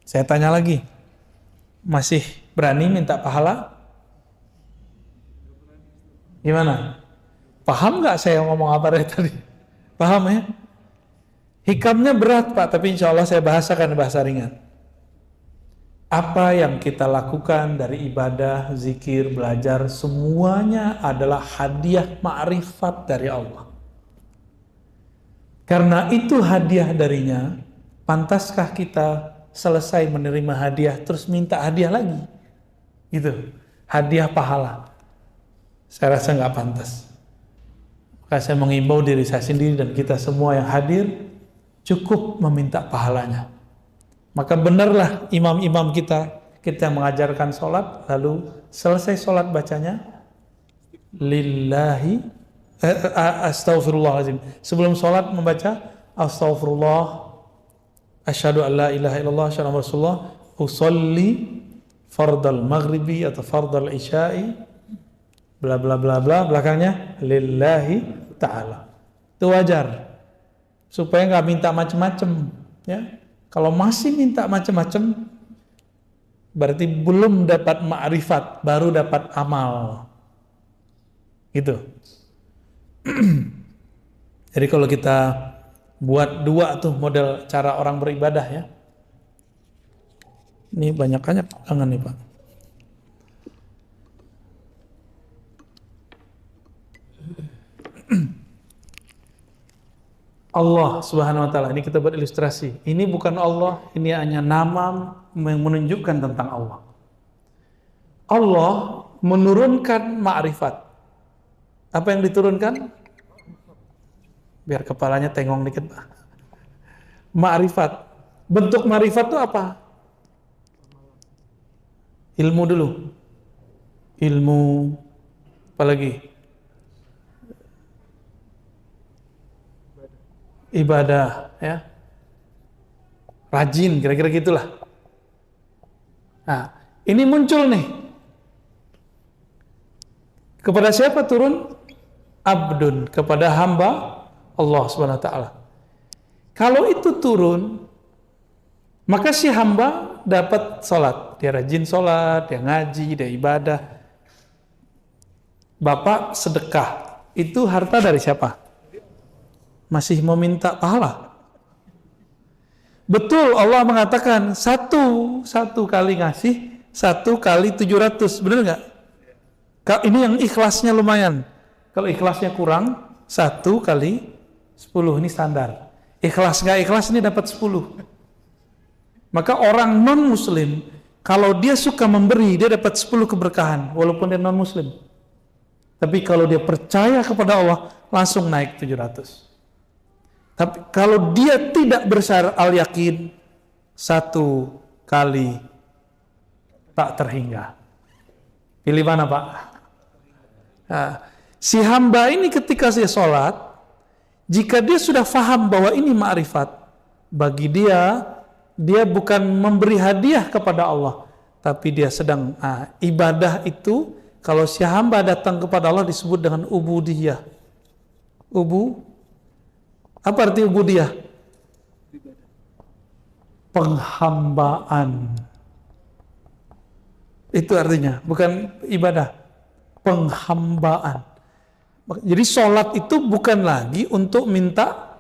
Speaker 2: Saya tanya lagi, masih berani minta pahala? Gimana? Paham nggak saya ngomong apa dari tadi? Paham ya? Hikamnya berat Pak, tapi insya Allah saya bahasakan bahasa ringan. Apa yang kita lakukan dari ibadah, zikir, belajar, semuanya adalah hadiah ma'rifat dari Allah. Karena itu hadiah darinya, pantaskah kita selesai menerima hadiah terus minta hadiah lagi? Gitu, hadiah pahala. Saya rasa nggak pantas. Maka saya mengimbau diri saya sendiri dan kita semua yang hadir, cukup meminta pahalanya. Maka benarlah imam-imam kita yang mengajarkan sholat, lalu selesai sholat bacanya lillahi astaghfirullahaladzim. Sebelum sholat membaca astaghfirullah, asyhadu an la ilaha illallah, asyhadu anna rasulullah, usolli fardal maghribi atau fardal isya'i, bla bla bla bla, belakangnya lillahi ta'ala. Itu wajar supaya nggak minta macem-macem ya. Kalau masih minta macam-macam, berarti belum dapat ma'rifat, baru dapat amal. Gitu. Jadi kalau kita buat dua tuh model cara orang beribadah ya. Ini banyakannya pegangan nih Pak. Allah Subhanahu Wa Taala, ini kita buat ilustrasi. Ini bukan Allah, ini hanya nama yang menunjukkan tentang Allah. Allah menurunkan ma'rifat. Apa yang diturunkan? Biar kepalanya tengong dikit Pak. Ma'rifat. Bentuk ma'rifat itu apa? Ilmu dulu. Ilmu, apa lagi? Ibadah ya, rajin, kira-kira gitulah. Nah, ini muncul nih. Kepada siapa turun? Abdun, kepada hamba Allah Subhanahu Wa Taala. Kalau itu turun, maka si hamba dapat sholat. Dia rajin sholat, dia ngaji, dia ibadah. Bapak sedekah, itu harta dari siapa? Masih meminta pahala. Betul, Allah mengatakan satu kali ngasih, 1 kali 700, benar nggak? Ini yang ikhlasnya lumayan. Kalau ikhlasnya kurang, 1 kali 10, ini standar. Ikhlas nggak ikhlas ini dapat 10. Maka orang non muslim, kalau dia suka memberi, dia dapat 10 keberkahan, walaupun dia non muslim. Tapi kalau dia percaya kepada Allah, langsung naik 700. Tapi kalau dia tidak bersyarat al-yakin, 1 kali tak terhingga. Pilih mana Pak? Nah, si hamba ini ketika dia sholat, jika dia sudah faham bahwa ini ma'rifat, bagi dia bukan memberi hadiah kepada Allah, tapi dia sedang ibadah itu, kalau si hamba datang kepada Allah disebut dengan ubudiyah. Apa arti ubudiyah? Penghambaan. Itu artinya, bukan ibadah. Penghambaan. Jadi sholat itu bukan lagi untuk minta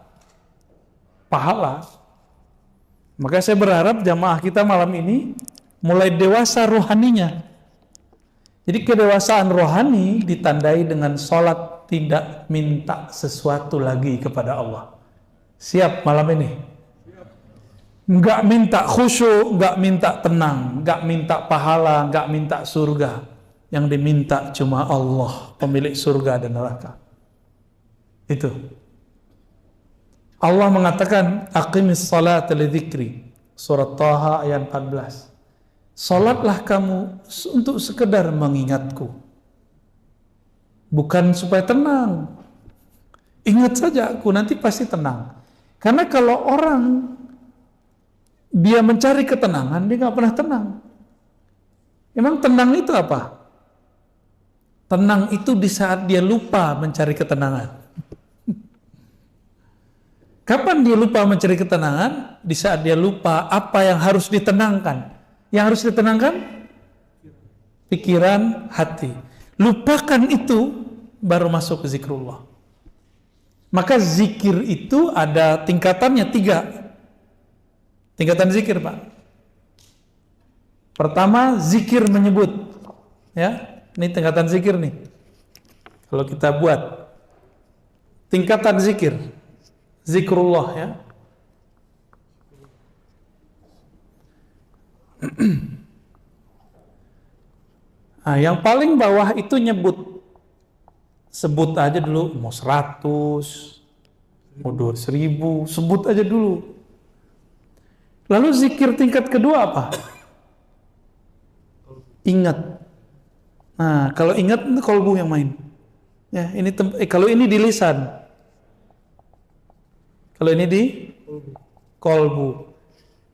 Speaker 2: pahala. Maka saya berharap jamaah kita malam ini mulai dewasa rohaninya. Jadi kedewasaan rohani ditandai dengan sholat tidak minta sesuatu lagi kepada Allah. Siap malam ini? Nggak minta khusyuk, nggak minta tenang, nggak minta pahala, nggak minta surga. Yang diminta cuma Allah, pemilik surga dan neraka. Itu. Allah mengatakan, aqimis salata li dzikri. Surat Taha ayat 14. Salatlah kamu untuk sekedar mengingatku. Bukan supaya tenang. Ingat saja aku, nanti pasti tenang. Karena kalau orang dia mencari ketenangan, dia nggak pernah tenang. Emang tenang itu apa? Tenang itu di saat dia lupa mencari ketenangan. Kapan dia lupa mencari ketenangan? Di saat dia lupa apa yang harus ditenangkan. Yang harus ditenangkan? Pikiran, hati. Lupakan itu, baru masuk ke zikrullah. Maka zikir itu ada tingkatannya 3. Tingkatan zikir, Pak. Pertama, zikir menyebut. Ya, ini tingkatan zikir nih. Kalau kita buat tingkatan zikir, zikrullah ya. Nah, yang paling bawah itu nyebut. Sebut aja dulu, mau 100, mau 2.000, sebut aja dulu. Lalu zikir tingkat kedua apa? Ingat. Nah, kalau ingat itu kolbu yang main. Ya, ini kalau ini di lisan. Kalau ini di kolbu.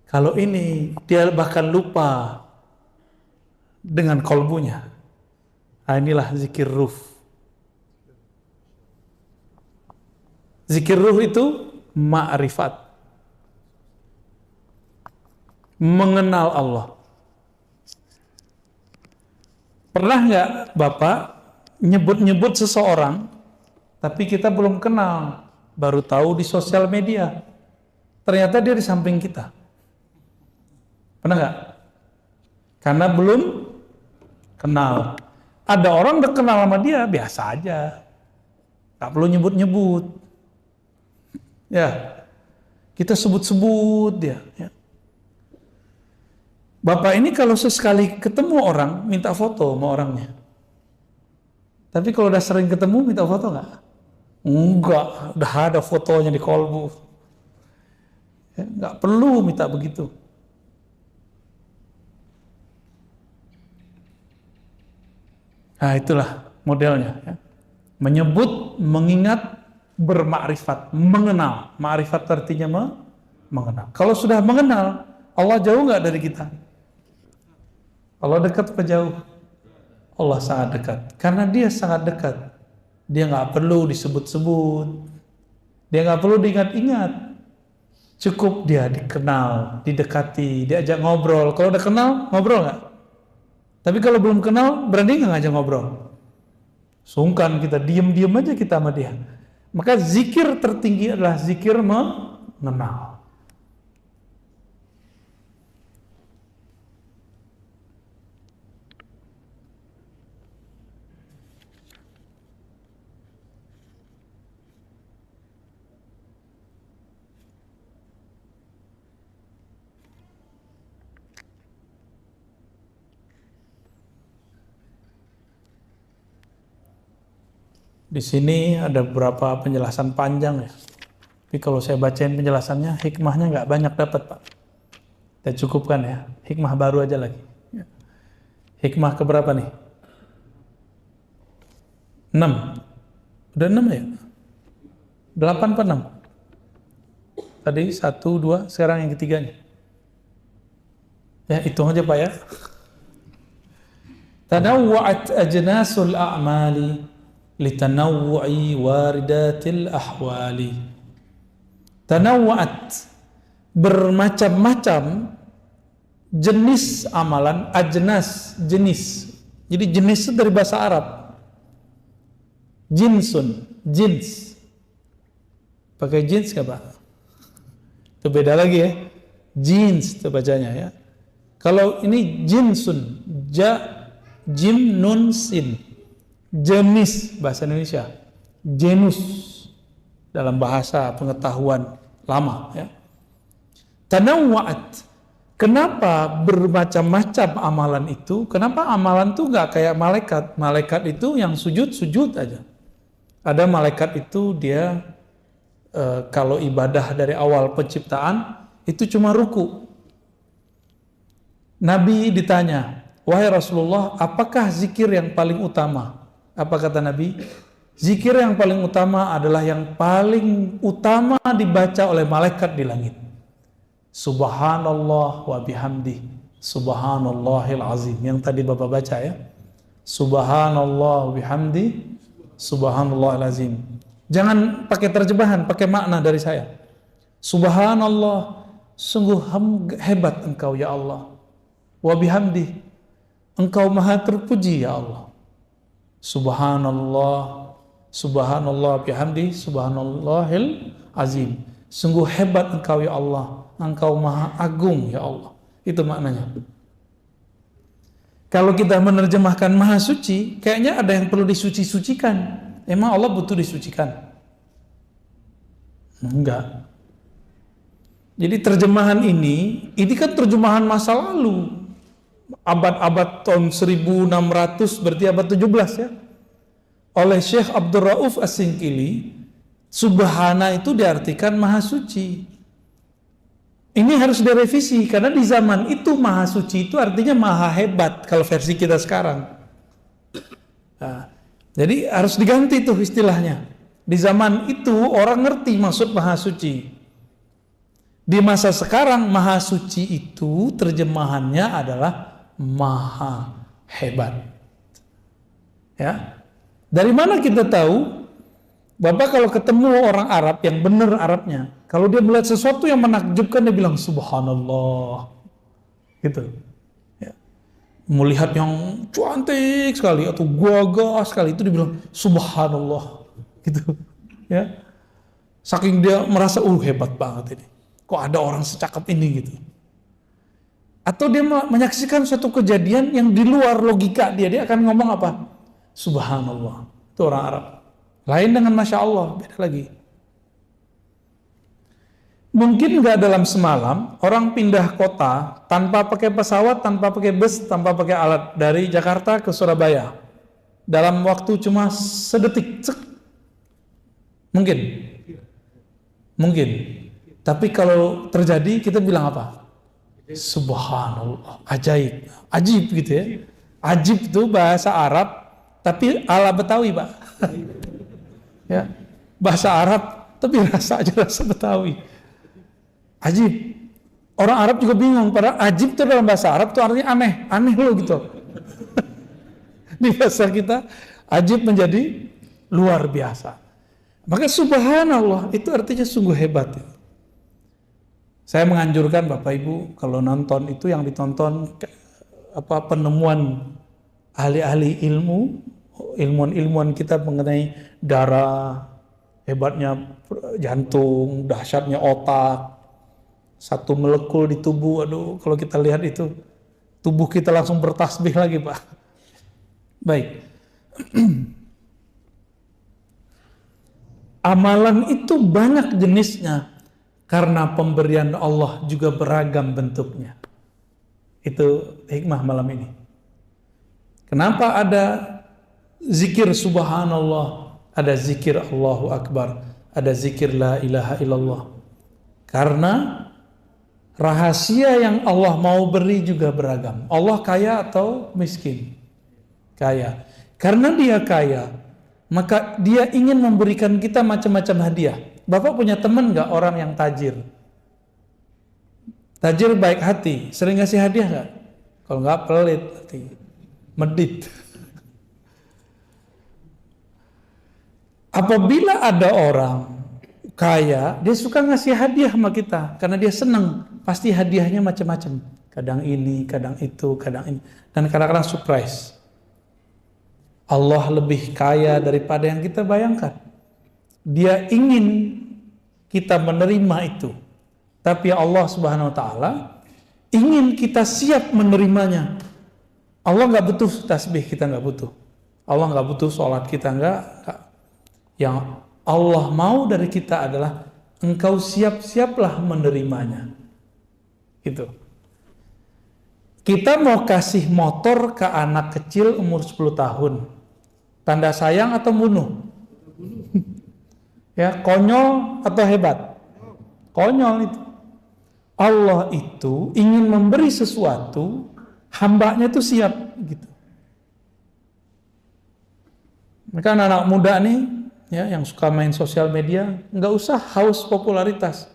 Speaker 2: Kalau ini dia bahkan lupa dengan kolbunya. Nah, inilah zikir ruh. Zikir ruh itu ma'rifat. Mengenal Allah. Pernah nggak Bapak nyebut-nyebut seseorang, tapi kita belum kenal, baru tahu di sosial media. Ternyata dia di samping kita. Pernah nggak? Karena belum kenal. Ada orang udah kenal sama dia, biasa aja. Nggak perlu nyebut-nyebut. Ya, kita sebut-sebut dia. Ya. Bapak ini kalau sesekali ketemu orang, minta foto sama orangnya. Tapi kalau udah sering ketemu, minta foto nggak? Enggak, udah ada fotonya di kolbu. Ya, nggak perlu minta begitu. Nah, itulah modelnya. Ya. Menyebut, mengingat, bermakrifat, mengenal. Makrifat artinya mengenal. Kalau sudah mengenal, Allah jauh nggak dari kita? Allah dekat apa jauh? Allah sangat dekat. Karena dia sangat dekat. Dia nggak perlu disebut-sebut. Dia nggak perlu diingat-ingat. Cukup dia dikenal, didekati, diajak ngobrol. Kalau udah kenal, ngobrol nggak? Tapi kalau belum kenal, berani nggak ngajak ngobrol? Sungkan kita, diem-diem aja kita sama dia. Maka zikir tertinggi adalah zikir mengenal. Di sini ada beberapa penjelasan panjang ya. Tapi kalau saya bacain penjelasannya, hikmahnya nggak banyak dapat, Pak. Kita cukupkan ya. Hikmah baru aja lagi. Hikmah keberapa nih? 6. Udah 6 ya? 8 apa 6? Tadi 1, 2, sekarang yang ketiganya. Ya, hitung aja Pak ya. Tanawwa'at ajnasul a'mali litanawwu'i waridatil ahwali. Tanawwa'at, bermacam-macam jenis amalan, ajnas, jenis. Jadi jenis itu dari bahasa Arab. Jinsun, jins. Pakai jins nggak Pak? Itu beda lagi ya. Jins itu bacanya ya. Kalau ini jinsun, jim nun sin. Jenis bahasa Indonesia. Genus dalam bahasa pengetahuan lama ya. Tanawwa'at. Kenapa bermacam-macam amalan itu? Kenapa amalan itu nggak kayak malaikat? Malaikat itu yang sujud aja. Ada malaikat itu dia kalau ibadah dari awal penciptaan itu cuma ruku. Nabi ditanya, wahai Rasulullah, apakah zikir yang paling utama? Apa kata Nabi? Zikir yang paling utama adalah yang paling utama dibaca oleh malaikat di langit. Subhanallah wa bihamdi, subhanallahil azim. Yang tadi Bapak baca ya. Subhanallah wa bihamdi, subhanallahil azim. Jangan pakai terjemahan, pakai makna dari saya. Subhanallah, sungguh hebat engkau ya Allah. Wa bihamdi, engkau maha terpuji ya Allah. Subhanallah, subhanallah bihamdi, subhanallahil azim. Sungguh hebat engkau ya Allah, engkau maha agung ya Allah. Itu maknanya. Kalau kita menerjemahkan maha suci, kayaknya ada yang perlu disuci-sucikan. Emang Allah butuh disucikan? Enggak. Jadi terjemahan ini kan terjemahan masa lalu. Abad-abad tahun 1600, berarti abad 17 ya. Oleh Syekh Abdul Rauf As-Singkili, subhana itu diartikan maha suci. Ini harus direvisi, karena di zaman itu maha suci itu artinya maha hebat, kalau versi kita sekarang. Nah, jadi harus diganti tuh istilahnya. Di zaman itu orang ngerti maksud maha suci. Di masa sekarang maha suci itu terjemahannya adalah maha hebat. Ya. Dari mana kita tahu? Bapak kalau ketemu orang Arab yang benar Arabnya, kalau dia melihat sesuatu yang menakjubkan dia bilang subhanallah. Gitu. Ya. Melihat yang cantik sekali atau gagah sekali itu dibilang subhanallah. Gitu. Ya. Saking dia merasa hebat banget ini. Kok ada orang secakap ini gitu. Atau dia menyaksikan suatu kejadian yang di luar logika dia akan ngomong apa? Subhanallah. Itu orang Arab. Lain dengan Masya Allah, beda lagi. Mungkin nggak dalam semalam orang pindah kota tanpa pakai pesawat, tanpa pakai bus, tanpa pakai alat dari Jakarta ke Surabaya dalam waktu cuma sedetik. Mungkin. Tapi kalau terjadi kita bilang apa? Subhanallah, ajaib, ajib gitu ya. Ajib itu bahasa Arab, tapi ala Betawi Pak. Ya, bahasa Arab, tapi rasa Betawi. Ajib. Orang Arab juga bingung, padahal ajib itu dalam bahasa Arab itu artinya aneh loh gitu. Di bahasa kita, ajib menjadi luar biasa. Maka subhanallah itu artinya sungguh hebat. Ya. Saya menganjurkan Bapak Ibu kalau nonton itu yang ditonton penemuan ahli-ahli ilmuwan kita mengenai darah, hebatnya jantung, dahsyatnya otak, satu molekul di tubuh. Aduh, kalau kita lihat itu tubuh kita langsung bertasbih lagi Pak. Baik. Amalan itu banyak jenisnya karena pemberian Allah juga beragam bentuknya. Itu hikmah malam ini. Kenapa ada zikir subhanallah, ada zikir Allahu Akbar, ada zikir la ilaha illallah? Karena rahasia yang Allah mau beri juga beragam. Allah kaya atau miskin? Kaya. Karena dia kaya, maka dia ingin memberikan kita macam-macam hadiah. Bapak punya teman gak orang yang tajir? Tajir baik hati, sering ngasih hadiah gak? Kalau gak pelit hati, medit. Apabila ada orang kaya, dia suka ngasih hadiah sama kita karena dia senang. Pasti hadiahnya macam-macam. Kadang ini, kadang itu, kadang ini, dan kadang-kadang surprise. Allah lebih kaya daripada yang kita bayangkan. Dia ingin kita menerima itu. Tapi Allah Subhanahu wa taala ingin kita siap menerimanya. Allah nggak butuh tasbih, kita nggak butuh. Allah nggak butuh sholat, kita nggak. Yang Allah mau dari kita adalah engkau siap-siaplah menerimanya. Gitu. Kita mau kasih motor ke anak kecil umur 10 tahun. Tanda sayang atau bunuh? Ya, konyol atau hebat? Konyol itu. Allah itu ingin memberi sesuatu, hambanya itu siap gitu. Mereka anak muda nih, ya, yang suka main sosial media, nggak usah haus popularitas,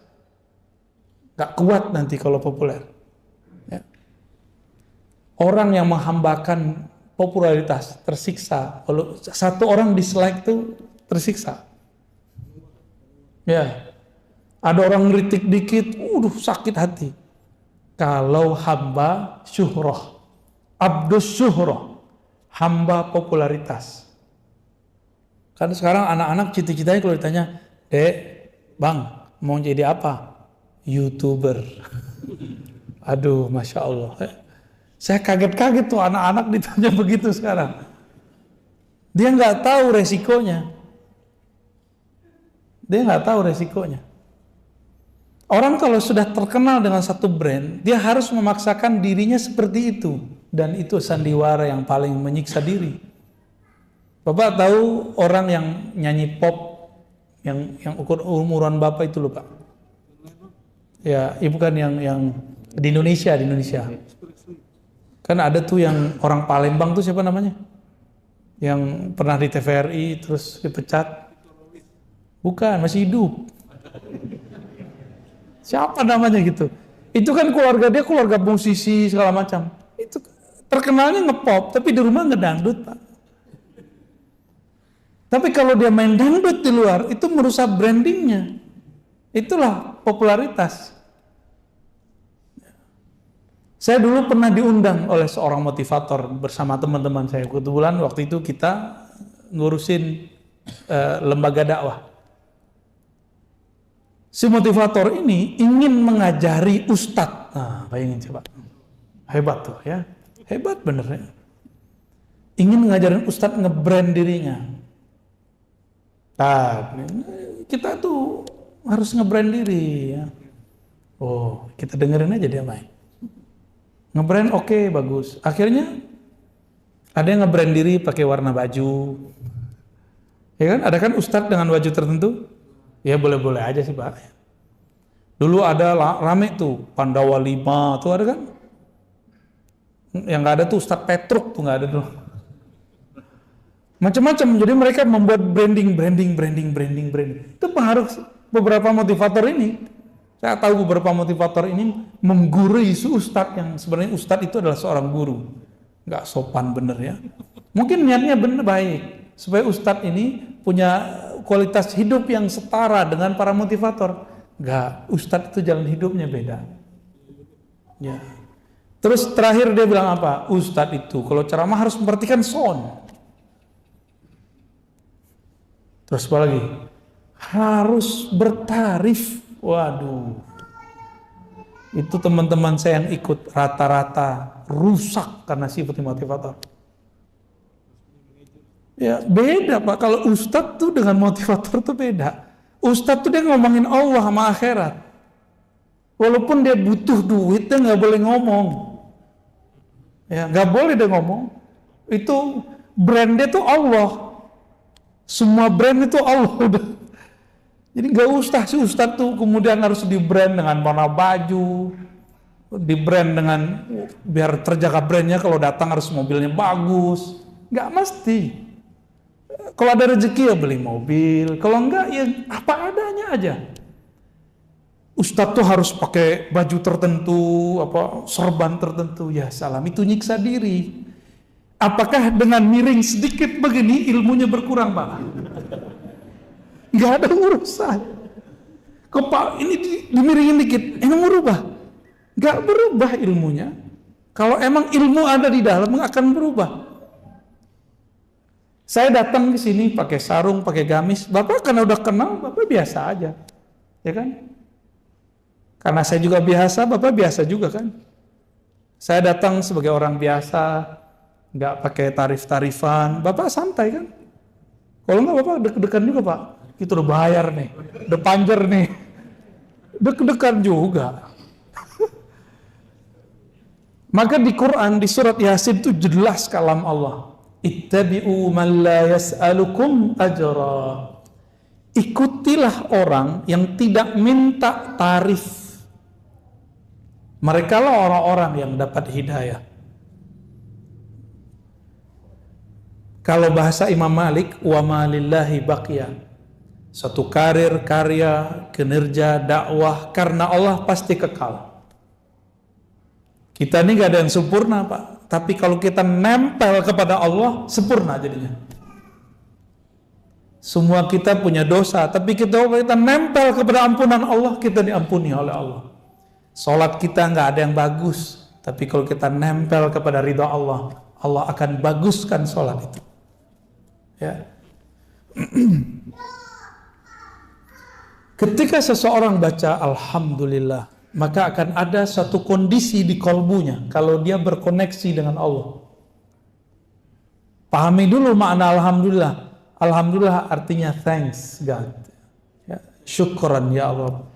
Speaker 2: nggak kuat nanti kalau populer. Ya. Orang yang menghambakan popularitas tersiksa. Kalau satu orang dislike tuh tersiksa. Ya, ada orang ngeritik dikit, sakit hati. Kalau hamba syuhrah, abdus syuhrah, hamba popularitas. Kan sekarang anak-anak cita-citanya kalau ditanya, Dek, Bang, mau jadi apa? YouTuber. Aduh, Masya Allah. Saya kaget-kaget tuh anak-anak ditanya begitu sekarang. Dia nggak tahu resikonya. Orang kalau sudah terkenal dengan satu brand, dia harus memaksakan dirinya seperti itu. Dan itu sandiwara yang paling menyiksa diri. Bapak tahu orang yang nyanyi pop yang umuran Bapak itu loh Pak? Ya, bukan yang di Indonesia. Kan ada tuh yang orang Palembang tuh siapa namanya? Yang pernah di TVRI terus dipecat. Bukan, masih hidup. Siapa namanya gitu? Itu kan keluarga musisi segala macam. Itu terkenalnya ngepop, tapi di rumah ngedangdut Pak. Tapi kalau dia main dangdut di luar, itu merusak brandingnya. Itulah popularitas. Saya dulu pernah diundang oleh seorang motivator bersama teman-teman saya. Kebetulan waktu itu kita ngurusin lembaga dakwah. Si motivator ini ingin mengajari ustadz. Nah, bayangin coba. Hebat tuh ya. Hebat bener ya. Ingin ngajarin ustadz nge-brand dirinya. Nah, kita tuh harus nge-brand diri ya. Oh, kita dengerin aja dia main. Nge-brand oke, bagus. Akhirnya ada yang nge-brand diri pakai warna baju. Ya kan? Ada kan ustadz dengan baju tertentu? Ya boleh-boleh aja sih Pak. Dulu ada rame tuh Pandawa 5 tuh ada kan? Yang nggak ada tuh Ustadz Petruk tuh nggak ada tuh. Macam-macam. Jadi mereka membuat branding. Itu pengaruh beberapa motivator ini. Saya tahu beberapa motivator ini menggurui si ustadz yang sebenarnya ustadz itu adalah seorang guru. Nggak sopan bener ya. Mungkin niatnya bener baik supaya ustadz ini punya kualitas hidup yang setara dengan para motivator. Nggak, ustadz itu jalan hidupnya beda. Ya. Terus terakhir dia bilang apa? Ustadz itu kalau ceramah harus memperhatikan sound. Terus apa lagi? Harus bertarif. Waduh. Itu teman-teman saya yang ikut rata-rata rusak karena sifat motivator. Ya beda Pak. Kalau ustadz tuh dengan motivator tuh beda. Ustadz tuh dia ngomongin Allah sama akhirat. Walaupun dia butuh duit, dia nggak boleh ngomong. Ya nggak boleh dia ngomong. Itu brandnya tuh Allah. Semua brand itu Allah udah. Jadi nggak usah si ustadz tuh kemudian harus di brand dengan warna baju, di brand dengan biar terjaga brandnya kalau datang harus mobilnya bagus. Nggak mesti. Kalau ada rezeki ya beli mobil, kalau enggak ya apa adanya aja. Ustadz tuh harus pakai baju tertentu, serban tertentu. Ya salam, itu nyiksa diri. Apakah dengan miring sedikit begini ilmunya berkurang Pak? Nggak ada urusan. Kok ini dimiringin dikit, emang berubah? Nggak berubah ilmunya. Kalau emang ilmu ada di dalam akan berubah. Saya datang ke sini pakai sarung, pakai gamis. Bapak karena udah kenal, Bapak biasa aja, ya kan? Karena saya juga biasa, Bapak biasa juga kan? Saya datang sebagai orang biasa, nggak pakai tarif-tarifan, Bapak santai kan? Kalau nggak Bapak deg-degan juga Pak, kita udah bayar nih, udah panjer nih, deg-degan juga. Maka di Quran di surat Yasin itu jelas kalam Allah. Ittabi'u man la yas'alukum ajra. Ikutilah orang yang tidak minta tarif. Mereka lah orang-orang yang dapat hidayah. Kalau bahasa Imam Malik, wa ma lillahi baqiya. Satu karir, karya, kinerja, dakwah karena Allah pasti kekal. Kita ini gak ada yang sempurna, Pak. Tapi kalau kita nempel kepada Allah, sempurna jadinya. Semua kita punya dosa, tapi kita nempel kepada ampunan Allah, kita diampuni oleh Allah. Salat kita gak ada yang bagus, tapi kalau kita nempel kepada ridha Allah, Allah akan baguskan salat itu. Ya. Ketika seseorang baca Alhamdulillah, maka akan ada satu kondisi di kolbunya kalau dia berkoneksi dengan Allah. Pahami dulu makna Alhamdulillah. Alhamdulillah artinya thanks God. Ya, syukran ya Allah.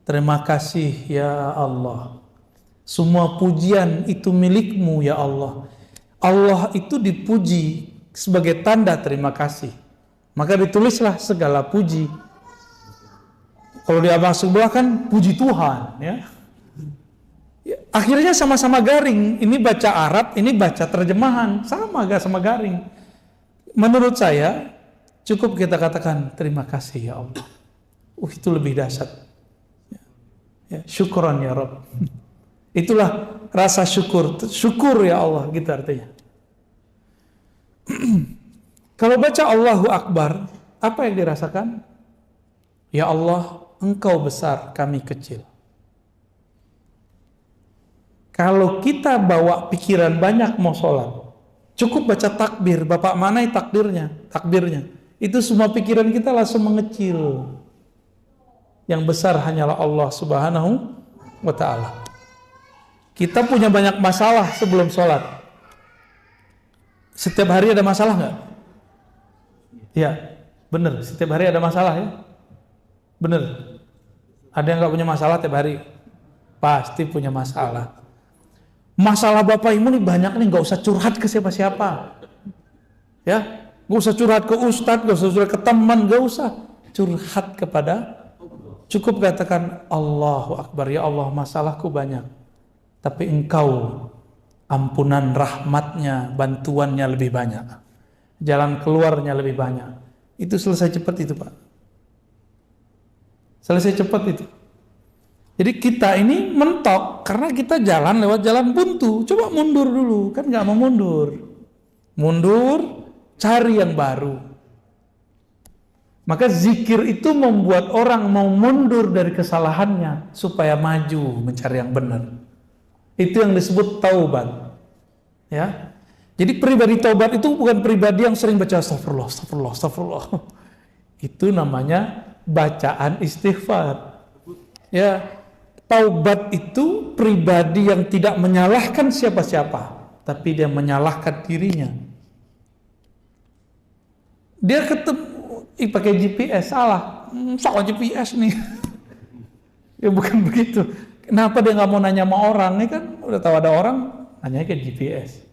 Speaker 2: Terima kasih ya Allah. Semua pujian itu milikmu ya Allah. Allah itu dipuji sebagai tanda terima kasih. Maka ditulislah segala puji. Kalau di abang sebelah kan puji Tuhan, ya. Akhirnya sama-sama garing. Ini baca Arab, ini baca terjemahan, sama gak sama garing. Menurut saya cukup kita katakan terima kasih ya Allah. Itu lebih dahsyat. Ya, syukran ya Rabb. Itulah rasa syukur. Syukur ya Allah, gitu artinya. Kalau baca Allahu Akbar, apa yang dirasakan? Ya Allah, Engkau besar, kami kecil. Kalau kita bawa pikiran banyak mau sholat, cukup baca takbir. Bapak manai takbirnya. Itu semua pikiran kita langsung mengecil. Yang besar hanyalah Allah Subhanahu wa ta'ala. Kita punya banyak masalah sebelum sholat. Setiap hari ada masalah nggak? Ya, benar. Setiap hari ada masalah ya. Bener. Ada yang gak punya masalah tiap hari? Pasti punya masalah. Masalah Bapak Ibu nih banyak nih, gak usah curhat ke siapa-siapa. Ya, gak usah curhat ke ustadz, gak usah curhat ke teman, gak usah. Curhat kepada, cukup katakan Allahu Akbar, ya Allah masalahku banyak. Tapi Engkau ampunan rahmatnya, bantuannya lebih banyak. Jalan keluarnya lebih banyak. Itu selesai cepat itu Pak. Selesai cepat itu. Jadi kita ini mentok karena kita jalan lewat jalan buntu. Coba mundur dulu, kan nggak mau mundur. Mundur, cari yang baru. Maka zikir itu membuat orang mau mundur dari kesalahannya supaya maju mencari yang benar. Itu yang disebut taubat. Ya. Jadi pribadi taubat itu bukan pribadi yang sering baca astagfirullah, astagfirullah, astagfirullah. Itu namanya bacaan istighfar. Ya, taubat itu pribadi yang tidak menyalahkan siapa-siapa, tapi dia menyalahkan dirinya. Dia ketemu pakai GPS salah GPS nih. Ya bukan begitu. Kenapa dia nggak mau nanya sama orang? Ini kan udah tahu ada orang, nanya ke GPS.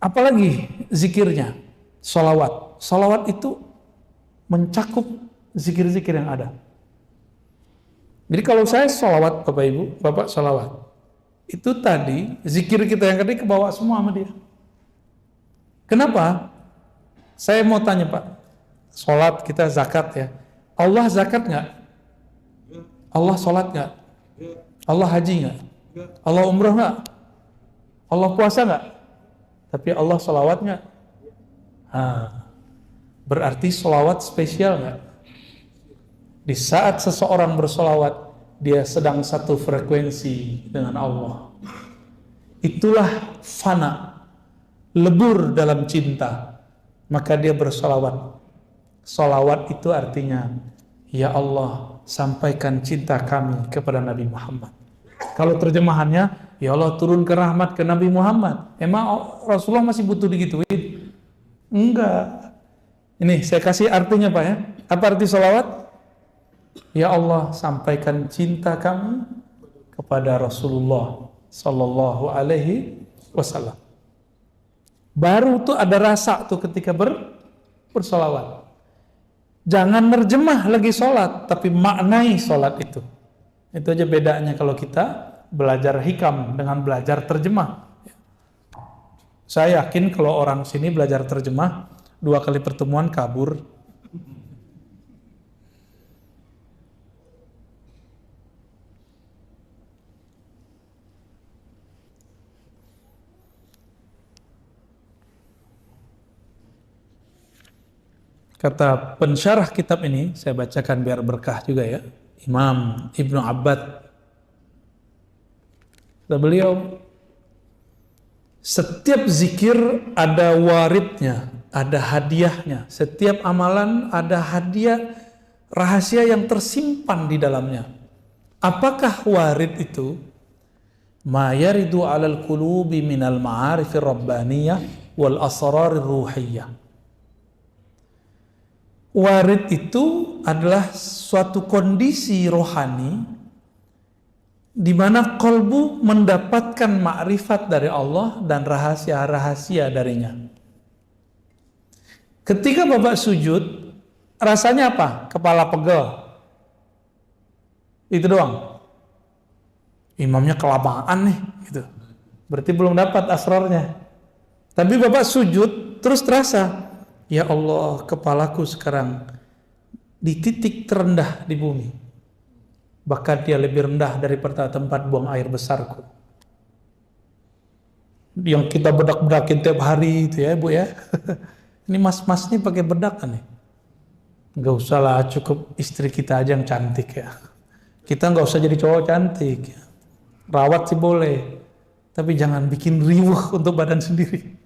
Speaker 2: Apalagi zikirnya, sholawat. Sholawat itu mencakup zikir-zikir yang ada. Jadi kalau saya sholawat, Bapak Ibu, Bapak sholawat, itu tadi zikir kita yang tadi kebawa semua sama dia. Kenapa? Saya mau tanya Pak, sholat kita zakat ya. Allah zakat nggak? Allah sholat nggak? Allah haji nggak? Allah umrah nggak? Allah puasa nggak? Tapi Allah sholawat nggak? Berarti sholawat spesial nggak? Di saat seseorang bersolawat, dia sedang satu frekuensi dengan Allah. Itulah fana, lebur dalam cinta. Maka dia bersolawat. Solawat itu artinya, ya Allah, sampaikan cinta kami kepada Nabi Muhammad. Kalau terjemahannya, ya Allah turunkan rahmat ke Nabi Muhammad. Emang Rasulullah masih butuh digituin? Enggak. Ini saya kasih artinya Pak ya. Apa arti solawat? Ya Allah sampaikan cinta kami kepada Rasulullah Sallallahu Alaihi Wasallam. Baru tuh ada rasa tuh ketika bersolawat. Jangan nerjemah lagi sholat, tapi maknai sholat itu. Itu aja bedanya kalau kita belajar hikam dengan belajar terjemah. Saya yakin kalau orang sini belajar terjemah 2 kali pertemuan kabur. Kata pensyarah kitab ini, saya bacakan biar berkah juga ya, Imam Ibnu Abbad. Kata beliau, setiap zikir ada waridnya, ada hadiahnya. Setiap amalan ada hadiah rahasia yang tersimpan di dalamnya. Apakah warid itu? Ma yaridu 'alal qulubi minal ma'arifir rabbaniyah wal asrarir ruhiyah. Warid itu adalah suatu kondisi rohani di mana kolbu mendapatkan makrifat dari Allah dan rahasia-rahasia darinya. Ketika Bapak sujud, rasanya apa? Kepala pegel. Itu doang. Imamnya kelamaan nih, gitu. Berarti belum dapat asrarnya. Tapi Bapak sujud, terus terasa, ya Allah, kepalaku sekarang di titik terendah di bumi. Bahkan dia lebih rendah daripada tempat buang air besarku. Yang kita bedak-bedakin tiap hari itu ya, Bu ya. Ini mas-mas ini pakai bedak kan nih? Nggak usah lah, cukup istri kita aja yang cantik ya. Kita nggak usah jadi cowok cantik. Ya. Rawat sih boleh, tapi jangan bikin riuh untuk badan sendiri.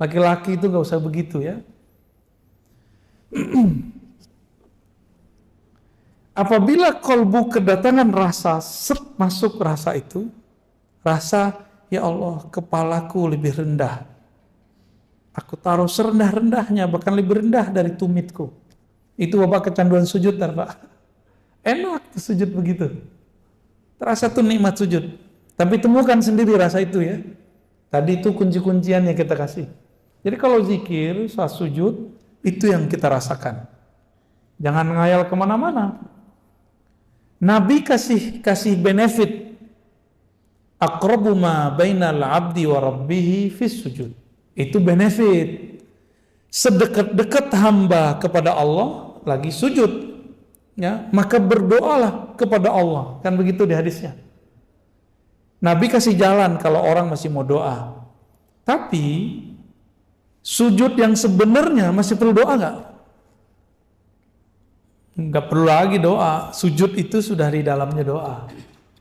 Speaker 2: Laki-laki itu nggak usah begitu ya. Apabila kolbu kedatangan rasa, masuk rasa itu, rasa, ya Allah, kepalaku lebih rendah. Aku taruh serendah-rendahnya, bahkan lebih rendah dari tumitku. Itu Bapak kecanduan sujud, Pak. Enak tuh sujud begitu. Terasa tuh nikmat sujud. Tapi temukan sendiri rasa itu ya. Tadi itu kunci-kuncian yang kita kasih. Jadi kalau zikir, saat sujud, itu yang kita rasakan. Jangan ngayal kemana-mana. Nabi kasih benefit. Aqrabu ma bainal abdi wa rabbihi fis sujud. Itu benefit. Sedekat-dekat hamba kepada Allah lagi sujud. Ya, maka berdoalah kepada Allah. Kan begitu di hadisnya. Nabi kasih jalan kalau orang masih mau doa. Tapi sujud yang sebenarnya masih perlu doa nggak? Nggak perlu lagi doa. Sujud itu sudah di dalamnya doa.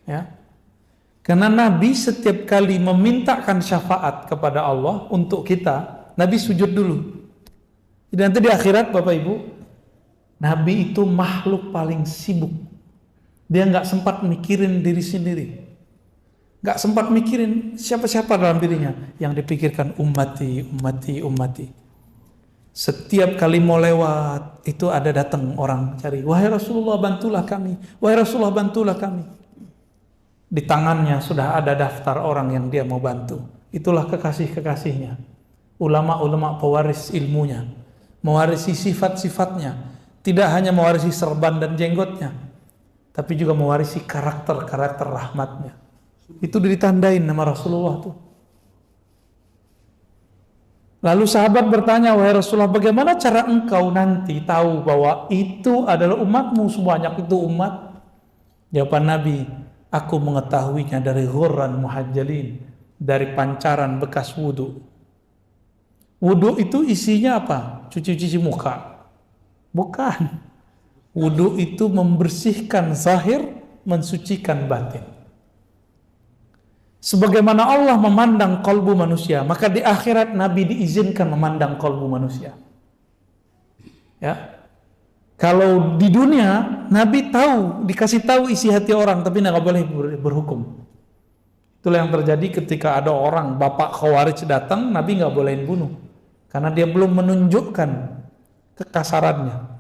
Speaker 2: Ya. Karena Nabi setiap kali memintakan syafaat kepada Allah untuk kita, Nabi sujud dulu. Jadi nanti di akhirat Bapak Ibu, Nabi itu makhluk paling sibuk. Dia nggak sempat mikirin diri sendiri. Nggak sempat mikirin siapa-siapa dalam dirinya. Yang dipikirkan ummati, ummati, ummati. Setiap kali mau lewat, itu ada datang orang cari. Wahai Rasulullah bantulah kami. Wahai Rasulullah bantulah kami. Di tangannya sudah ada daftar orang yang dia mau bantu. Itulah kekasih-kekasihnya. Ulama-ulama pewaris ilmunya. Mewarisi sifat-sifatnya. Tidak hanya mewarisi serban dan jenggotnya. Tapi juga mewarisi karakter-karakter rahmatnya. Itu ditandain nama Rasulullah tuh. Lalu sahabat bertanya, wahai Rasulullah, bagaimana cara engkau nanti tahu bahwa itu adalah umatmu, sebanyak itu umat? Jawaban Nabi, aku mengetahuinya dari ghurran muhajjalin, dari pancaran bekas wudu. Wudu itu isinya apa? Cuci-cuci muka? Bukan. Wudu itu membersihkan zahir, mensucikan batin. Sebagaimana Allah memandang kolbu manusia, maka di akhirat Nabi diizinkan memandang kolbu manusia. Ya, kalau di dunia Nabi tahu, dikasih tahu isi hati orang, tapi nggak boleh berhukum. Itulah yang terjadi ketika ada orang bapak Khawarij datang, Nabi nggak bolehin bunuh, karena dia belum menunjukkan kekasarannya.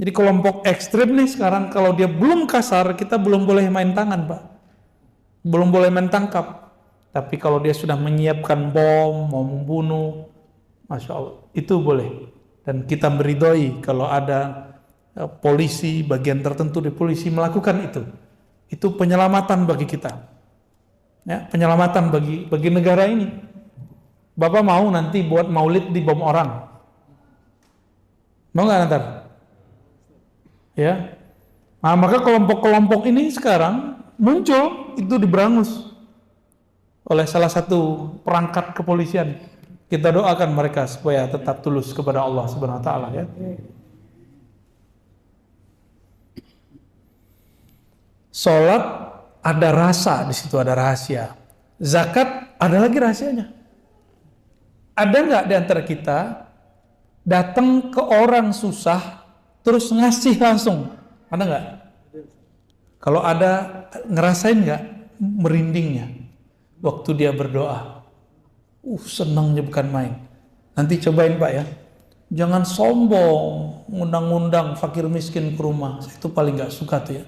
Speaker 2: Jadi kelompok ekstrim nih sekarang, kalau dia belum kasar, kita belum boleh main tangan, Pak. belum boleh main tangkap. Tapi kalau dia sudah menyiapkan bom, mau membunuh, Masya Allah, itu boleh. Dan kita meridhoi kalau ada polisi, bagian tertentu di polisi melakukan itu. Itu penyelamatan bagi kita. Ya, penyelamatan bagi negara ini. Bapak mau nanti buat maulid di bom orang? Mau nggak nanti? Ya. Nah, maka kelompok-kelompok ini sekarang muncul itu diberangus oleh salah satu perangkat kepolisian. Kita doakan mereka supaya tetap tulus kepada Allah Subhanahu wa taala ya. Salat ada rasa di situ, ada rahasia. Zakat ada lagi rahasianya. Ada nggak di antara kita datang ke orang susah terus ngasih langsung? Ada nggak? Kalau ada, ngerasain nggak merindingnya waktu dia berdoa? Senangnya bukan main. Nanti cobain Pak ya. Jangan sombong, ngundang-ngundang fakir miskin ke rumah. Itu paling nggak suka tuh ya.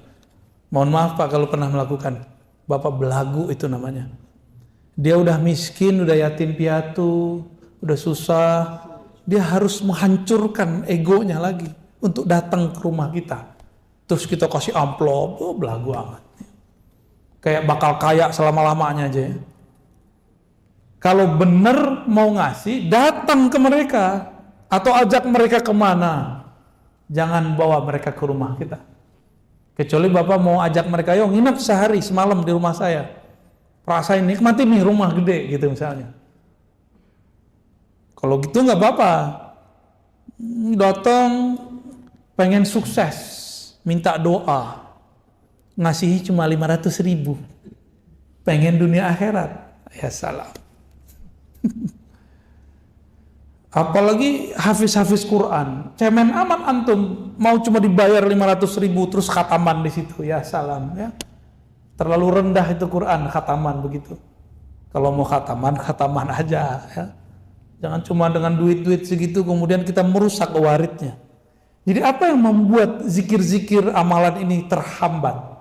Speaker 2: Mohon maaf Pak kalau pernah melakukan. Bapak belagu itu namanya. Dia udah miskin, udah yatim piatu, udah susah. Dia harus menghancurkan egonya lagi untuk datang ke rumah kita. Terus kita kasih amplop, belagu amat. Kayak bakal kaya selama-lamanya aja ya. Kalau benar mau ngasih, datang ke mereka. Atau ajak mereka kemana. Jangan bawa mereka ke rumah kita. Kecuali Bapak mau ajak mereka, yuk nginep sehari semalam di rumah saya. Rasain nikmati nih rumah gede gitu misalnya. Kalau gitu nggak apa-apa. Datang pengen sukses, minta doa. Ngasih cuma 500.000. Pengen dunia akhirat. Ya salam. Apalagi hafiz-hafiz Quran, cemen aman antum, mau cuma dibayar 500.000 terus khataman di situ, ya salam ya. Terlalu rendah itu Quran khataman begitu. Kalau mau khataman, khataman aja ya. Jangan cuma dengan duit-duit segitu kemudian kita merusak waridnya. Jadi apa yang membuat zikir-zikir amalan ini terhambat?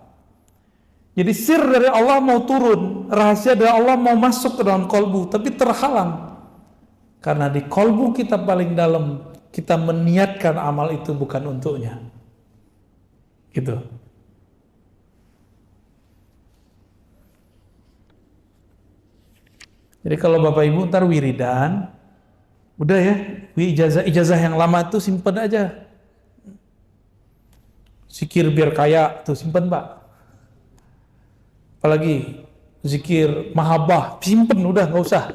Speaker 2: Jadi sir dari Allah mau turun, rahasia dari Allah mau masuk ke dalam kolbu, tapi terhalang. Karena di kolbu kita paling dalam, kita meniatkan amal itu bukan untuknya. Gitu. Jadi kalau Bapak Ibu ntar wiridan, udah ya, ijazah yang lama itu simpen aja. Zikir biar kaya tuh simpen Pak. Apalagi zikir mahabbah, simpen udah nggak usah.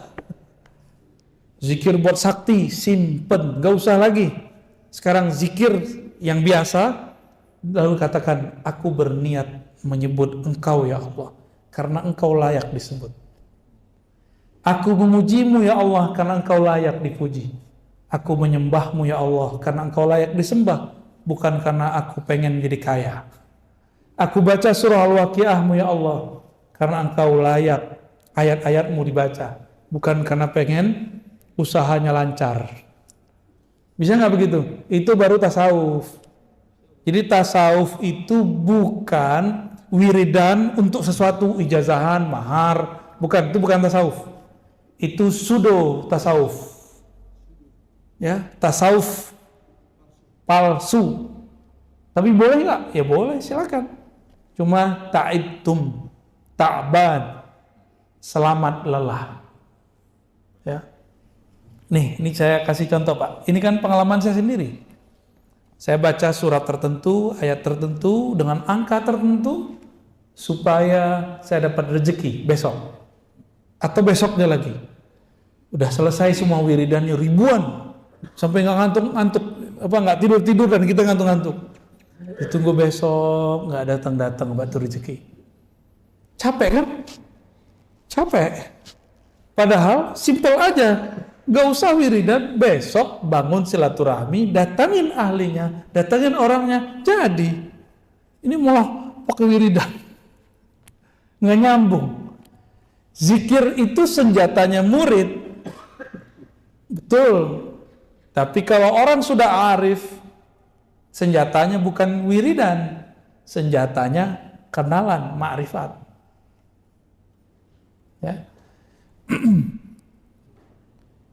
Speaker 2: Zikir buat sakti, simpen, gak usah lagi. Sekarang zikir yang biasa, lalu katakan, aku berniat menyebut Engkau ya Allah, karena Engkau layak disebut. Aku memujimu ya Allah, karena Engkau layak dipuji. Aku menyembahmu ya Allah, karena Engkau layak disembah, bukan karena aku pengen jadi kaya. Aku baca surah Al-Waqiahmu ya Allah, karena Engkau layak ayat-ayatmu dibaca, bukan karena pengen usahanya lancar. Bisa nggak begitu? Itu baru tasawuf. Jadi tasawuf itu bukan wiridan untuk sesuatu, ijazahan, mahar, bukan, itu bukan tasawuf. Itu pseudo tasawuf. Ya, tasawuf palsu. Tapi boleh nggak? Ya boleh, silakan. Cuma ta'ibtum, ta'ban, selamat lelah. Ya. Nih, ini saya kasih contoh Pak. Ini kan pengalaman saya sendiri. Saya baca surat tertentu, ayat tertentu, dengan angka tertentu, supaya saya dapat rezeki besok. Atau besoknya lagi. Udah selesai semua wiridannya ribuan. Sampai nggak ngantuk-ngantuk, nggak tidur-tidur dan kita ngantuk-ngantuk. Ditunggu besok, nggak datang-datang batu rezeki. Capek kan? Capek. Padahal simpel aja. Gak usah wiridan, besok bangun silaturahmi, datangin ahlinya, datangin orangnya, jadi. Ini mau pakai wiridan. Nggak nyambung. Zikir itu senjatanya murid. Betul. Tapi kalau orang sudah arif, senjatanya bukan wiridan, senjatanya kenalan, ma'rifat.
Speaker 1: Ya.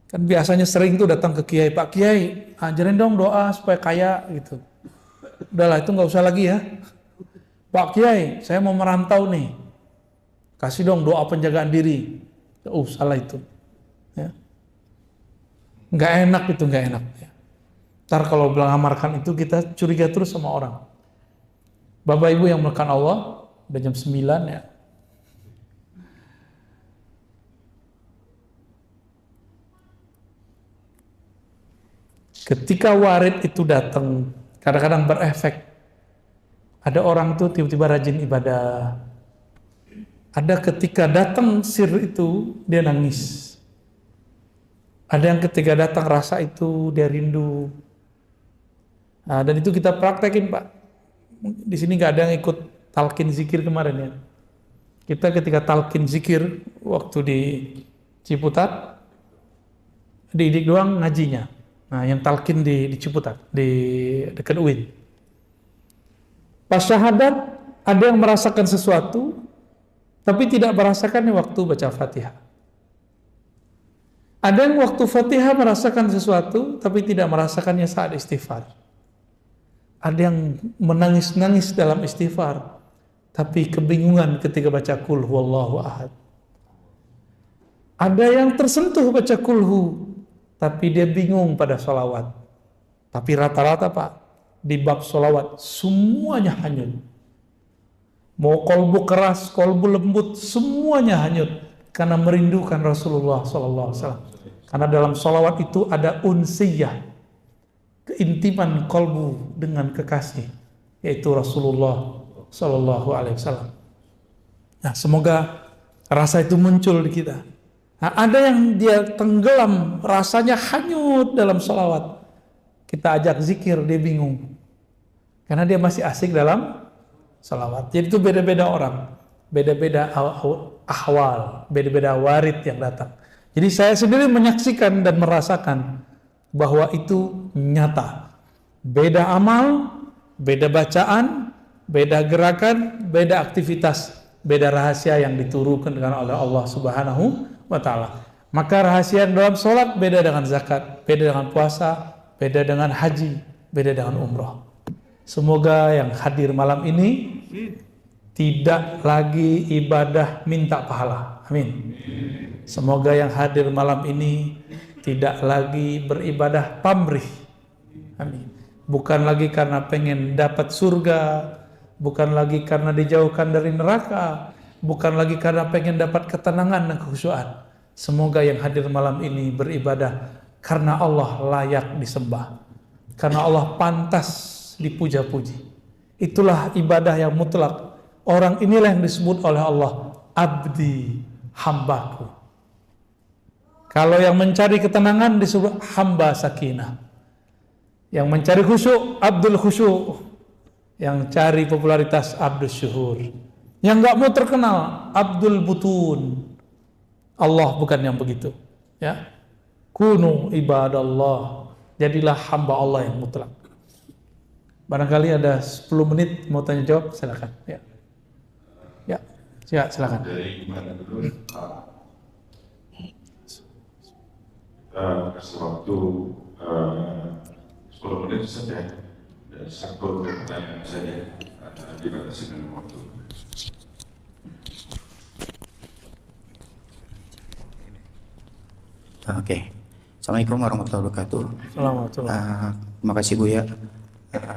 Speaker 1: Kan biasanya sering tuh datang ke kiai, Pak Kiai, ajarin dong doa supaya kaya gitu. Udahlah itu nggak usah lagi ya. Pak Kiai, saya mau merantau nih, kasih dong doa penjagaan diri. Salah itu. Ya. Nggak enak itu, nggak enak. Ya. Ntar kalau mengamarkan itu kita curiga terus sama orang. Bapak Ibu yang melakukan Allah, udah jam 9 ya. Ketika warid itu datang, kadang-kadang berefek. Ada orang tuh tiba-tiba rajin ibadah. Ada ketika datang sir itu, dia nangis. Ada yang ketika datang rasa itu, dia rindu. Nah, dan itu kita praktekin, Pak. Di sini nggak ada yang ikut talqin zikir kemarin ya. Kita ketika talqin zikir, waktu di Ciputat, didik doang ngajinya. Nah, yang talqin di Ciputat, di dekat UIN. Pas syahadat, ada yang merasakan sesuatu, tapi tidak merasakannya waktu baca Fatihah. Ada yang waktu Fatihah merasakan sesuatu, tapi tidak merasakannya saat istighfar. Ada yang menangis-nangis dalam istighfar, tapi kebingungan ketika baca Qul huwallahu ahad. Ada yang tersentuh baca kulhu, tapi dia bingung pada sholawat. Tapi rata-rata Pak, di bab sholawat semuanya hanyut. Mau kolbu keras, kolbu lembut, semuanya hanyut karena merindukan Rasulullah SAW. Karena dalam sholawat itu ada unsiyah, keintiman kolbu dengan kekasih, yaitu Rasulullah SAW. Nah, semoga rasa itu muncul di kita. Nah, ada yang dia tenggelam, rasanya hanyut dalam sholawat. Kita ajak zikir, dia bingung. Karena dia masih asik dalam sholawat. Jadi itu beda-beda orang. Beda-beda ahwal, beda-beda warid yang datang. Jadi saya sendiri menyaksikan dan merasakan bahwa itu nyata. Beda amal, beda bacaan, beda gerakan, beda aktivitas, beda rahasia yang diturunkan oleh Allah Subhanahu wa ta'ala. Maka rahasia dalam sholat beda dengan zakat, beda dengan puasa, beda dengan haji, beda dengan umrah. Semoga yang hadir malam ini tidak lagi ibadah minta pahala. Amin. Semoga yang hadir malam ini tidak lagi beribadah pamrih. Amin. Bukan lagi karena pengen dapat surga, bukan lagi karena dijauhkan dari neraka, bukan lagi karena pengen dapat ketenangan dan kekhusyuan. Semoga yang hadir malam ini beribadah karena Allah layak disembah, karena Allah pantas dipuja-puji. Itulah ibadah yang mutlak. Orang inilah yang disebut oleh Allah abdi, hambaku. Kalau yang mencari ketenangan disebut hamba sakinah. Yang mencari khusyuk, abdul khusyuk. Yang cari popularitas, abdul syuhur. Yang nggak mau terkenal, abdul butun. Allah bukan yang begitu. Ya, kunu ibadallah. Jadilah hamba Allah yang mutlak. Barangkali ada 10 menit mau tanya jawab, silakan. Ya, ya, silakan.
Speaker 3: Dari mana dulu? Kita kasih waktu 10 menit saja dan satu pertanyaan saja dibatasi dengan waktu.
Speaker 4: Oke. Assalamualaikum warahmatullahi wabarakatuh.
Speaker 1: Assalamualaikum.
Speaker 4: Terima kasih Buya.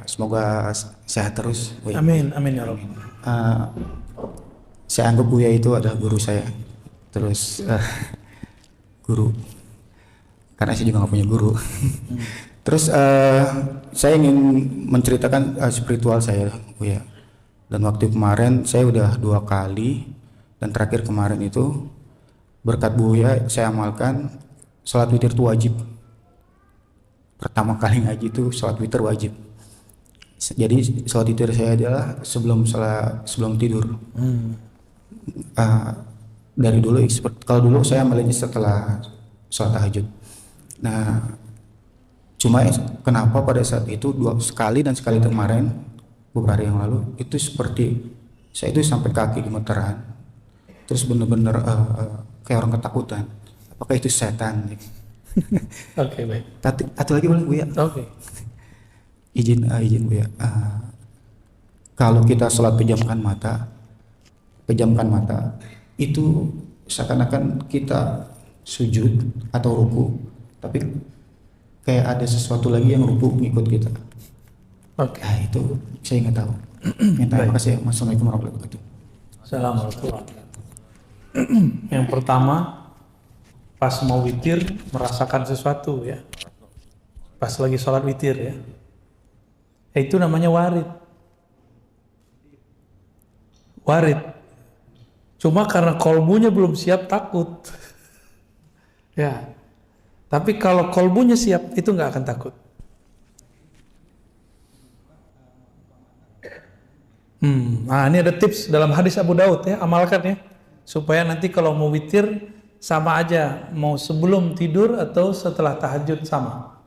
Speaker 4: Semoga sehat terus Buya.
Speaker 1: Amin, amin ya Rabbi.
Speaker 4: Saya anggap Buya itu adalah guru saya. Terus guru. Karena saya juga nggak punya guru. Terus saya ingin menceritakan spiritual saya Buya. Dan waktu kemarin saya udah 2 kali, dan terakhir kemarin itu berkat Buya saya amalkan sholat witir itu wajib. Pertama kali ngaji itu sholat witir wajib. Jadi sholat witir saya adalah sebelum tidur. Dari dulu, kalau dulu saya amalnya setelah sholat tahajud. Nah, cuma kenapa pada saat itu 2 sekali dan sekali kemarin beberapa hari yang lalu itu seperti saya itu sampai kaki gemeteran. terus bener-bener kayak orang ketakutan. Apakah itu setan?
Speaker 2: Oke, baik.
Speaker 4: Satu lagi boleh Buya?
Speaker 2: Oke.
Speaker 4: Izin Buya. Kalau kita sholat pejamkan mata, itu seakan-akan kita sujud atau ruku, tapi kayak ada sesuatu lagi yang ruku ngikut kita.
Speaker 2: Oke.
Speaker 4: Nah, itu saya nggak tahu. Terima kasih. Assalamualaikum warahmatullahi wabarakatuh.
Speaker 2: Assalamualaikum. Yang pertama, pas mau witir merasakan sesuatu ya. Pas lagi sholat witir ya. Itu namanya warid. Warid. Cuma karena kolbunya belum siap takut. Ya. Tapi kalau kolbunya siap itu nggak akan takut. Nah ini ada tips dalam hadis Abu Daud ya, amalkan ya. Supaya nanti kalau mau witir sama aja, mau sebelum tidur atau setelah tahajud sama.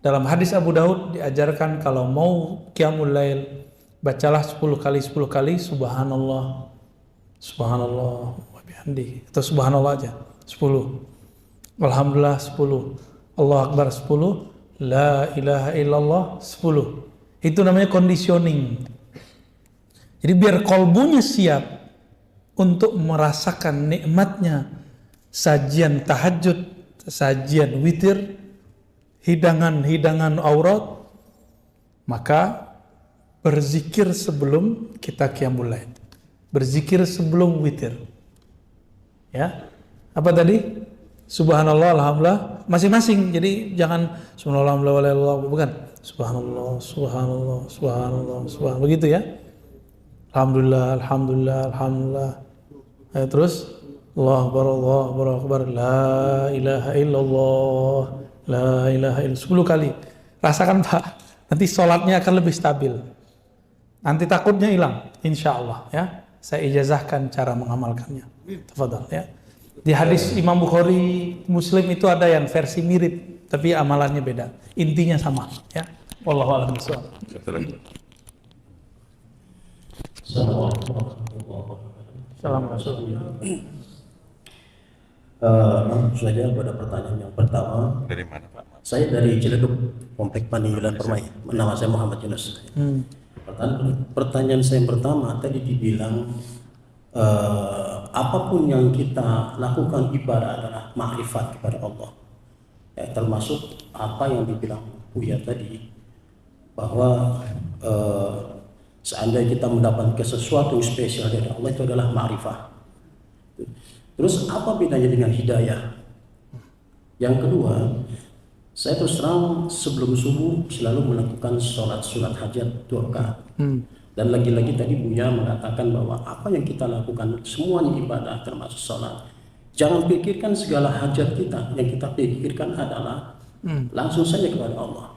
Speaker 2: Dalam hadis Abu Daud diajarkan kalau mau qiyamul lail, bacalah 10 kali subhanallah, subhanallah wa bihamdi, atau subhanallah aja 10, alhamdulillah 10, Allahu akbar 10, la ilaha illallah 10. Itu namanya conditioning. Jadi biar kolbunya siap untuk merasakan nikmatnya sajian tahajud, sajian witir, hidangan-hidangan aurat, maka berzikir sebelum kita qiyamul lail. Berzikir sebelum witir. Ya. Apa tadi? Subhanallah, alhamdulillah, masing-masing. Jadi jangan subhanallah, alhamdulillah, bukan. Subhanallah, subhanallah, subhanallah, subhanallah. Begitu ya. Alhamdulillah, alhamdulillah, alhamdulillah. Terus Allahu akbar, Allahu akbar, la ilaha illallah, la ilaha illallah 10 kali. Rasakan Pak, nanti sholatnya akan lebih stabil. Nanti takutnya hilang, insya Allah ya. Saya ijazahkan cara mengamalkannya. Tafadhal ya. Di hadis Imam Bukhari, Muslim itu ada yang versi mirip, tapi amalannya beda. Intinya sama ya. Wallahu a'lam bishawab. Assalamualaikum.
Speaker 5: Langsung saja pada pertanyaan yang pertama.
Speaker 3: Dari mana Pak?
Speaker 5: Saya dari Ciledug, Komplek Paniyulan Permai. Nama saya Muhammad Yunus. Pertanyaan saya yang pertama tadi dibilang apapun yang kita lakukan ibadah adalah makrifat kepada Allah. Ya, termasuk apa yang dibilang Buya tadi bahwa seandainya kita mendapatkan sesuatu yang spesial dari Allah itu adalah ma'rifah. Terus apa bedanya dengan hidayah? Yang kedua, saya terus terang sebelum subuh selalu melakukan sholat sunat hajat 2 rakaat. Dan lagi-lagi tadi Buya mengatakan bahwa apa yang kita lakukan semuanya ibadah termasuk sholat. Jangan pikirkan segala hajat kita, yang kita pikirkan adalah langsung saja kepada Allah.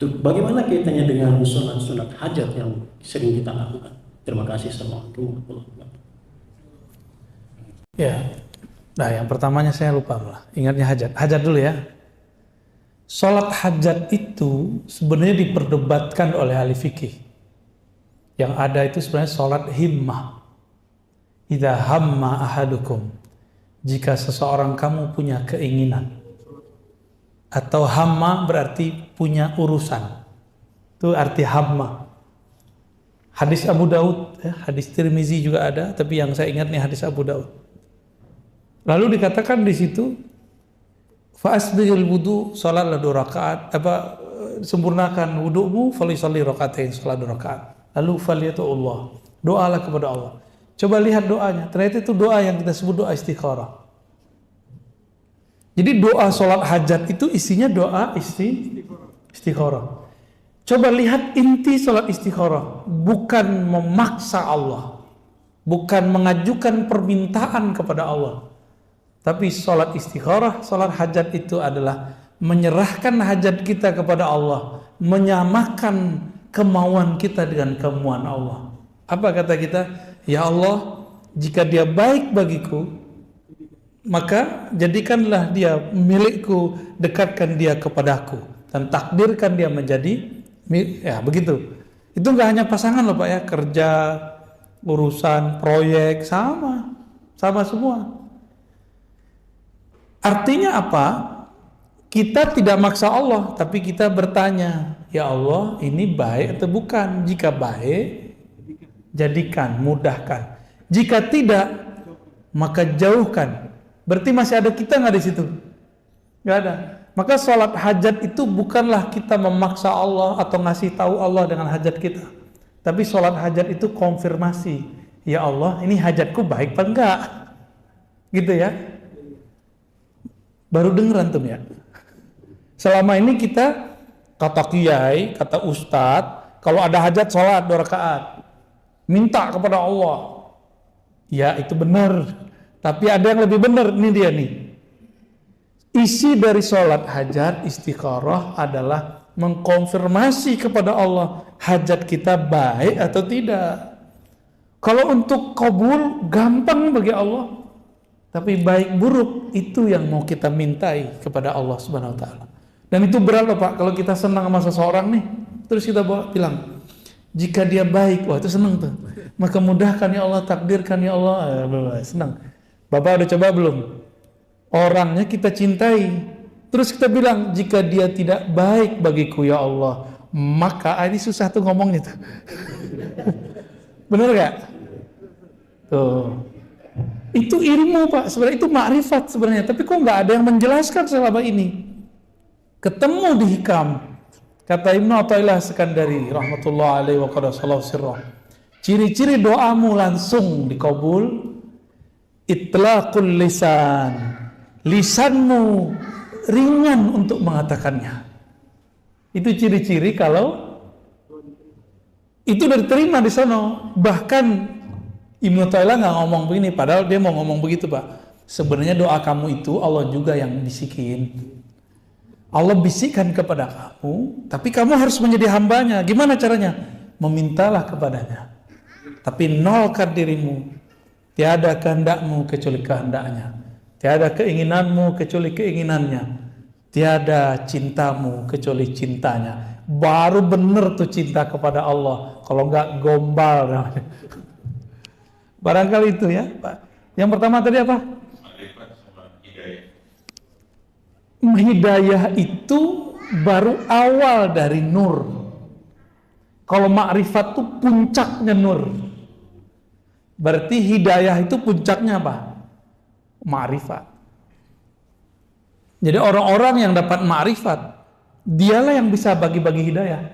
Speaker 5: Bagaimana kaitannya dengan sunat-sunat hajat yang sering kita lakukan? Terima kasih. Assalamualaikum warahmatullahi wabarakatuh.
Speaker 2: Ya, nah yang pertamanya saya lupa malah. Ingatnya hajat. Hajat dulu ya. Sholat hajat itu sebenarnya diperdebatkan oleh ahli fikih. Yang ada itu sebenarnya sholat himmah. Idza hamma ahadukum. Jika seseorang kamu punya keinginan. Atau hamma berarti punya urusan. Itu arti hamma. Hadis Abu Daud, hadis Tirmizi juga ada, tapi yang saya ingat nih hadis Abu Daud. Lalu dikatakan di situ, fa'asbihil wudu, salatlah 2 rakaat, sempurnakan wudu'mu, falisalli rakaatain, salat 2 rakaat. Lalu faliyatullah, doalah kepada Allah. Coba lihat doanya, ternyata itu doa yang kita sebut doa istikharah. Jadi doa sholat hajat itu isinya doa istikharah. Coba lihat inti sholat istikharah, bukan memaksa Allah, bukan mengajukan permintaan kepada Allah. Tapi sholat istikharah, sholat hajat itu adalah menyerahkan hajat kita kepada Allah, menyamakan kemauan kita dengan kemauan Allah. Apa kata kita? Ya Allah, jika dia baik bagiku, maka jadikanlah dia milikku, dekatkan dia kepadaku, dan takdirkan dia menjadi ya begitu. Itu nggak hanya pasangan loh Pak ya, kerja,
Speaker 1: urusan proyek sama semua. Artinya apa? Kita tidak maksa Allah, tapi kita bertanya, ya Allah, ini baik atau bukan? Jika baik, jadikan, mudahkan. Jika tidak, maka jauhkan. Berarti masih ada kita nggak di situ? Nggak ada. Maka sholat hajat itu bukanlah kita memaksa Allah atau ngasih tahu Allah dengan hajat kita. Tapi sholat hajat itu konfirmasi. Ya Allah, ini hajatku baik apa enggak? Gitu ya. Baru denger antum ya. Selama ini kita kata kiai, kata ustadz, kalau ada hajat sholat 2 rakaat. Minta kepada Allah. Ya itu benar. Tapi ada yang lebih benar, ini dia nih. Isi dari sholat hajat istikharah adalah mengkonfirmasi kepada Allah hajat kita baik atau tidak. Kalau untuk kabul gampang bagi Allah, tapi baik buruk itu yang mau kita mintai kepada Allah Subhanahu wa taala. Dan itu berat loh Pak, kalau kita senang sama seseorang nih, terus kita bilang jika dia baik, wah itu senang tuh. Maka mudahkan ya Allah, takdirkan ya Allah, senang. Bapak udah coba belum? Orangnya kita cintai, terus kita bilang jika dia tidak baik bagiku ya Allah, maka ini susah tuh ngomongnya tuh. Bener gak? Tuh. Itu ilmu Pak, sebenarnya itu makrifat sebenarnya, tapi kok nggak ada yang menjelaskan selama ini. Ketemu di hikam, kata Ibnu Athaillah Sekandari rahmatullah alaihi wa qadasallahu sirrah. Ciri-ciri doamu langsung dikabul, itlaqul lisan. Lisanmu ringan untuk mengatakannya. Itu ciri-ciri kalau itu udah diterima di sana. Bahkan Ibnu Athaillah nggak ngomong begini, padahal dia mau ngomong begitu Pak. Sebenarnya doa kamu itu Allah juga yang bisikin. Allah bisikan kepada kamu, tapi kamu harus menjadi hambanya. Gimana caranya? Memintalah kepadanya. Tapi nolkan dirimu. Tiada kehendakmu kecuali kehendaknya. Tiada keinginanmu kecuali keinginannya. Tiada cintamu kecuali cintanya. Baru benar tuh cinta kepada Allah. Kalau enggak gombal namanya. Barangkali itu ya Pak. Yang pertama tadi apa? Hidayah itu baru awal dari nur. Kalau makrifat itu puncaknya nur. Berarti hidayah itu puncaknya apa? Makrifat. Jadi orang-orang yang dapat makrifat, dialah yang bisa bagi-bagi hidayah.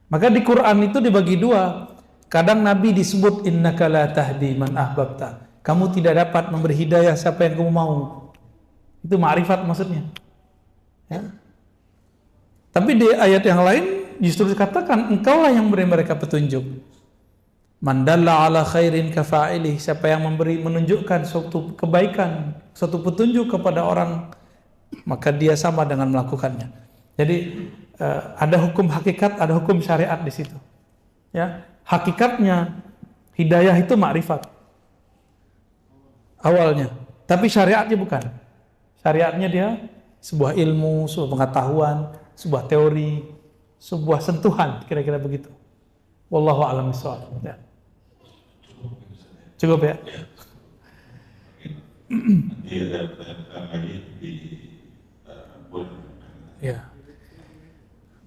Speaker 1: Maka di Quran itu dibagi 2. Kadang Nabi disebut innaka la tahdi man ahbabta. Kamu tidak dapat memberi hidayah siapa yang kamu mau. Itu ma'rifat maksudnya. Ya. Tapi di ayat yang lain justru dikatakan engkaulah yang memberi mereka petunjuk. Man dalla ala khairin kafa'ilih. Siapa yang menunjukkan suatu kebaikan, suatu petunjuk kepada orang, maka dia sama dengan melakukannya. Jadi ada hukum hakikat, ada hukum syariat di situ. Ya, hakikatnya hidayah itu ma'rifat awalnya, tapi syariatnya bukan. Syariatnya dia sebuah ilmu, sebuah pengetahuan, sebuah teori, sebuah sentuhan, kira-kira begitu. Wallahu a'lam bishawab. Ya. Cukup ya? Ya.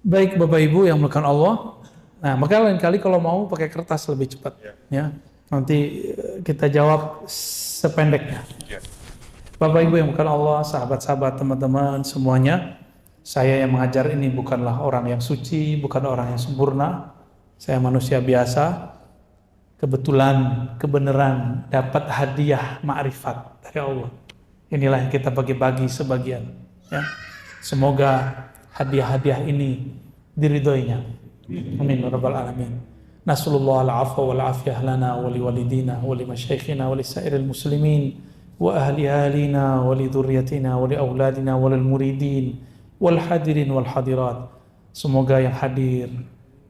Speaker 1: Baik Bapak Ibu yang melakukan Allah. Nah, maka lain kali kalau mau pakai kertas lebih cepat. Ya. Nanti kita jawab sependeknya. Bapak Ibu yang bukan Allah, sahabat-sahabat, teman-teman semuanya, saya yang mengajar ini bukanlah orang yang suci, bukan orang yang sempurna. Saya manusia biasa. Kebetulan, kebenaran dapat hadiah ma'rifat dari Allah. Inilah yang kita bagi-bagi sebagian. Ya. Semoga hadiah-hadiah ini diridhoinya. Amin ya rabbal alamin. Nasallallahu al-afwa wal afiyah lana wa liwalidina wa limasyaikhina wa lisairil muslimin. وأهل أهلنا ولذريتنا ولأولادنا وللمريدين والحاضرين والحاضرات. Semoga yang hadir,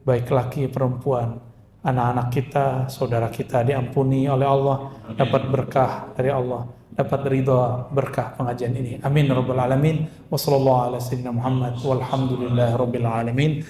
Speaker 1: baik laki perempuan, anak-anak kita, saudara kita diampuni oleh Allah, dapat berkah dari Allah, dapat ridha berkah pengajian ini. Amin rabbal alamin. Wassallallahu ala sayyidina Muhammad walhamdulillahi rabbil alamin.